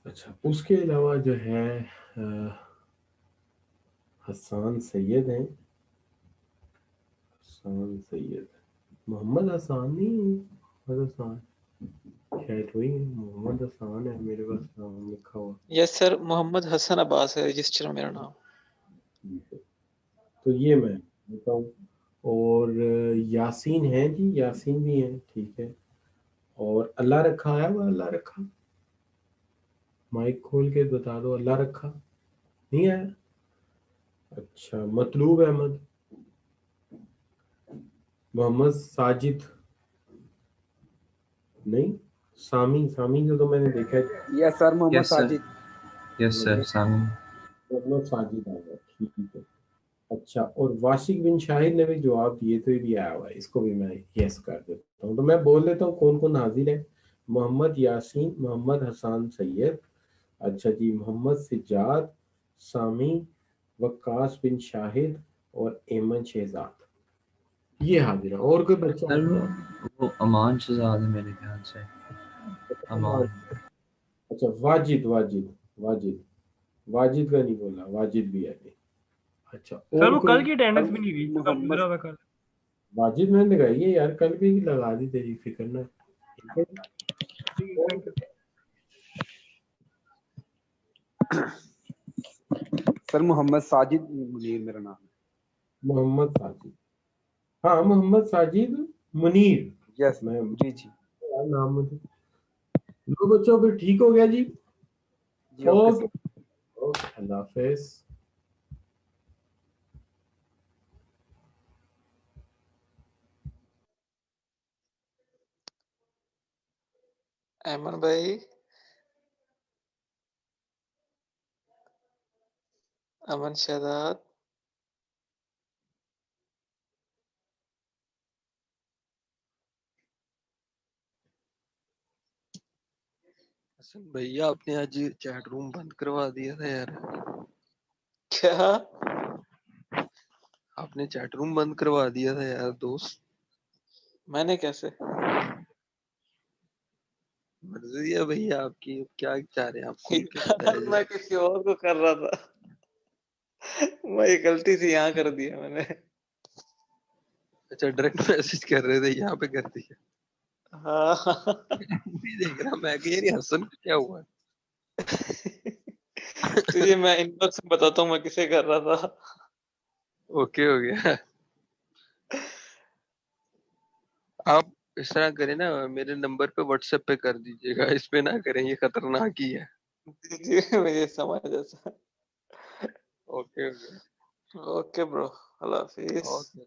Speaker 1: اچھا اس کے علاوہ جو ہے حسان سید ہیں. حسان سید, محمد حسان نہیں, محمد حسان شاید وہی ہے, محمد حسان ہے میرے پاس نام لکھا ہوا.
Speaker 3: یس سر, محمد حسن عباس ہے رجسٹر میں میرا نام.
Speaker 1: تو یہ میں بتا ہوں. اور یاسین ہیں جی, یاسین بھی ہیں. ٹھیک ہے. اور اللہ رکھا ہے, وہ اللہ رکھا مائک کھول کے بتا دو, اللہ رکھا نہیں آیا. اچھا مطلوب احمد, محمد ساجد نہیں, سامی, سامی کو تو میں نے دیکھا ہے.
Speaker 4: یس سر, محمد ساجد.
Speaker 5: یس سر, سامع.
Speaker 1: محمد ساجد آ گیا, ٹھیک ہے. اچھا, اور واشق بن شاہد نے بھی جواب دیے تو یہ بھی آیا ہوا ہے, اس کو بھی میں یس کر دیتا ہوں. تو میں بول دیتا ہوں کون کون حاضر ہے. محمد یاسین, محمد حسان سید, اچھا جی, محمد سجاد, سامی, وقاص بن شاہد اور ایمن شہزاد, یہ حاضر ہیں. اور کوئی بچہ
Speaker 5: سر وہ امان شہزاد ہے میرے خیال سے. امان.
Speaker 1: اچھا واجد, واجد کا نہیں بولا, واجد بھی ہے. اچھا
Speaker 6: سر وہ
Speaker 1: اور
Speaker 6: کل کی اٹینڈنس بھی نہیں ہوئی, کل
Speaker 4: محمد
Speaker 6: گزرا ہوا کل.
Speaker 1: واجد میں نے لگائی ہے یار, کل بھی لگا دی, تیری فکر نہ. ٹھیک ہے.
Speaker 6: Thank you.
Speaker 4: Sir Muhammad Sajid Munir میرا نام ہے.
Speaker 1: محمد ساجد, ہاں محمد ساجد منیر.
Speaker 4: یس
Speaker 1: میں
Speaker 4: جی جی
Speaker 1: نام مجھے دو بچوں پہ ٹھیک ہو گیا جی.
Speaker 4: جی اوکے سر.
Speaker 1: اوکے, اللہ حافظ.
Speaker 3: ایمن بھائی, امن شہزاد,
Speaker 2: حسن بھیا آپ نے آج چیٹ روم بند کروا دیا تھا یار.
Speaker 3: کیا
Speaker 2: آپ نے چیٹ روم بند کروا دیا تھا یار دوست.
Speaker 3: میں نے کیسے؟
Speaker 2: مرضی ہے بھیا آپ کی, کیا چاہ رہے ہیں آپ کھول کے
Speaker 3: یار
Speaker 2: بتائیں.
Speaker 3: میں کسی اور کو کر رہا تھا, میں یہ غلطی سے یہاں کر دیا میں نے.
Speaker 2: اچھا ڈائریکٹ میسج کر رہے تھے, یہاں پہ کر دیا.
Speaker 3: ہاں
Speaker 2: بھی دیکھ رہا میں کہ یار حسن کو کیا ہوا.
Speaker 3: تجھے میں ان باکس میں بتاتا ہوں میں کسے کر رہا تھا.
Speaker 2: اوکے ہو گیا. آپ اس طرح کریں نا, میرے نمبر پہ واٹس ایپ پہ کر دیجیے گا, اس پہ نہ کریں, یہ خطرناک ہی ہے.
Speaker 3: جی مجھے سمجھ ایسا.
Speaker 2: اوکے ہو گیا.
Speaker 3: اوکے برو, اللہ حافظ.
Speaker 2: اوکے.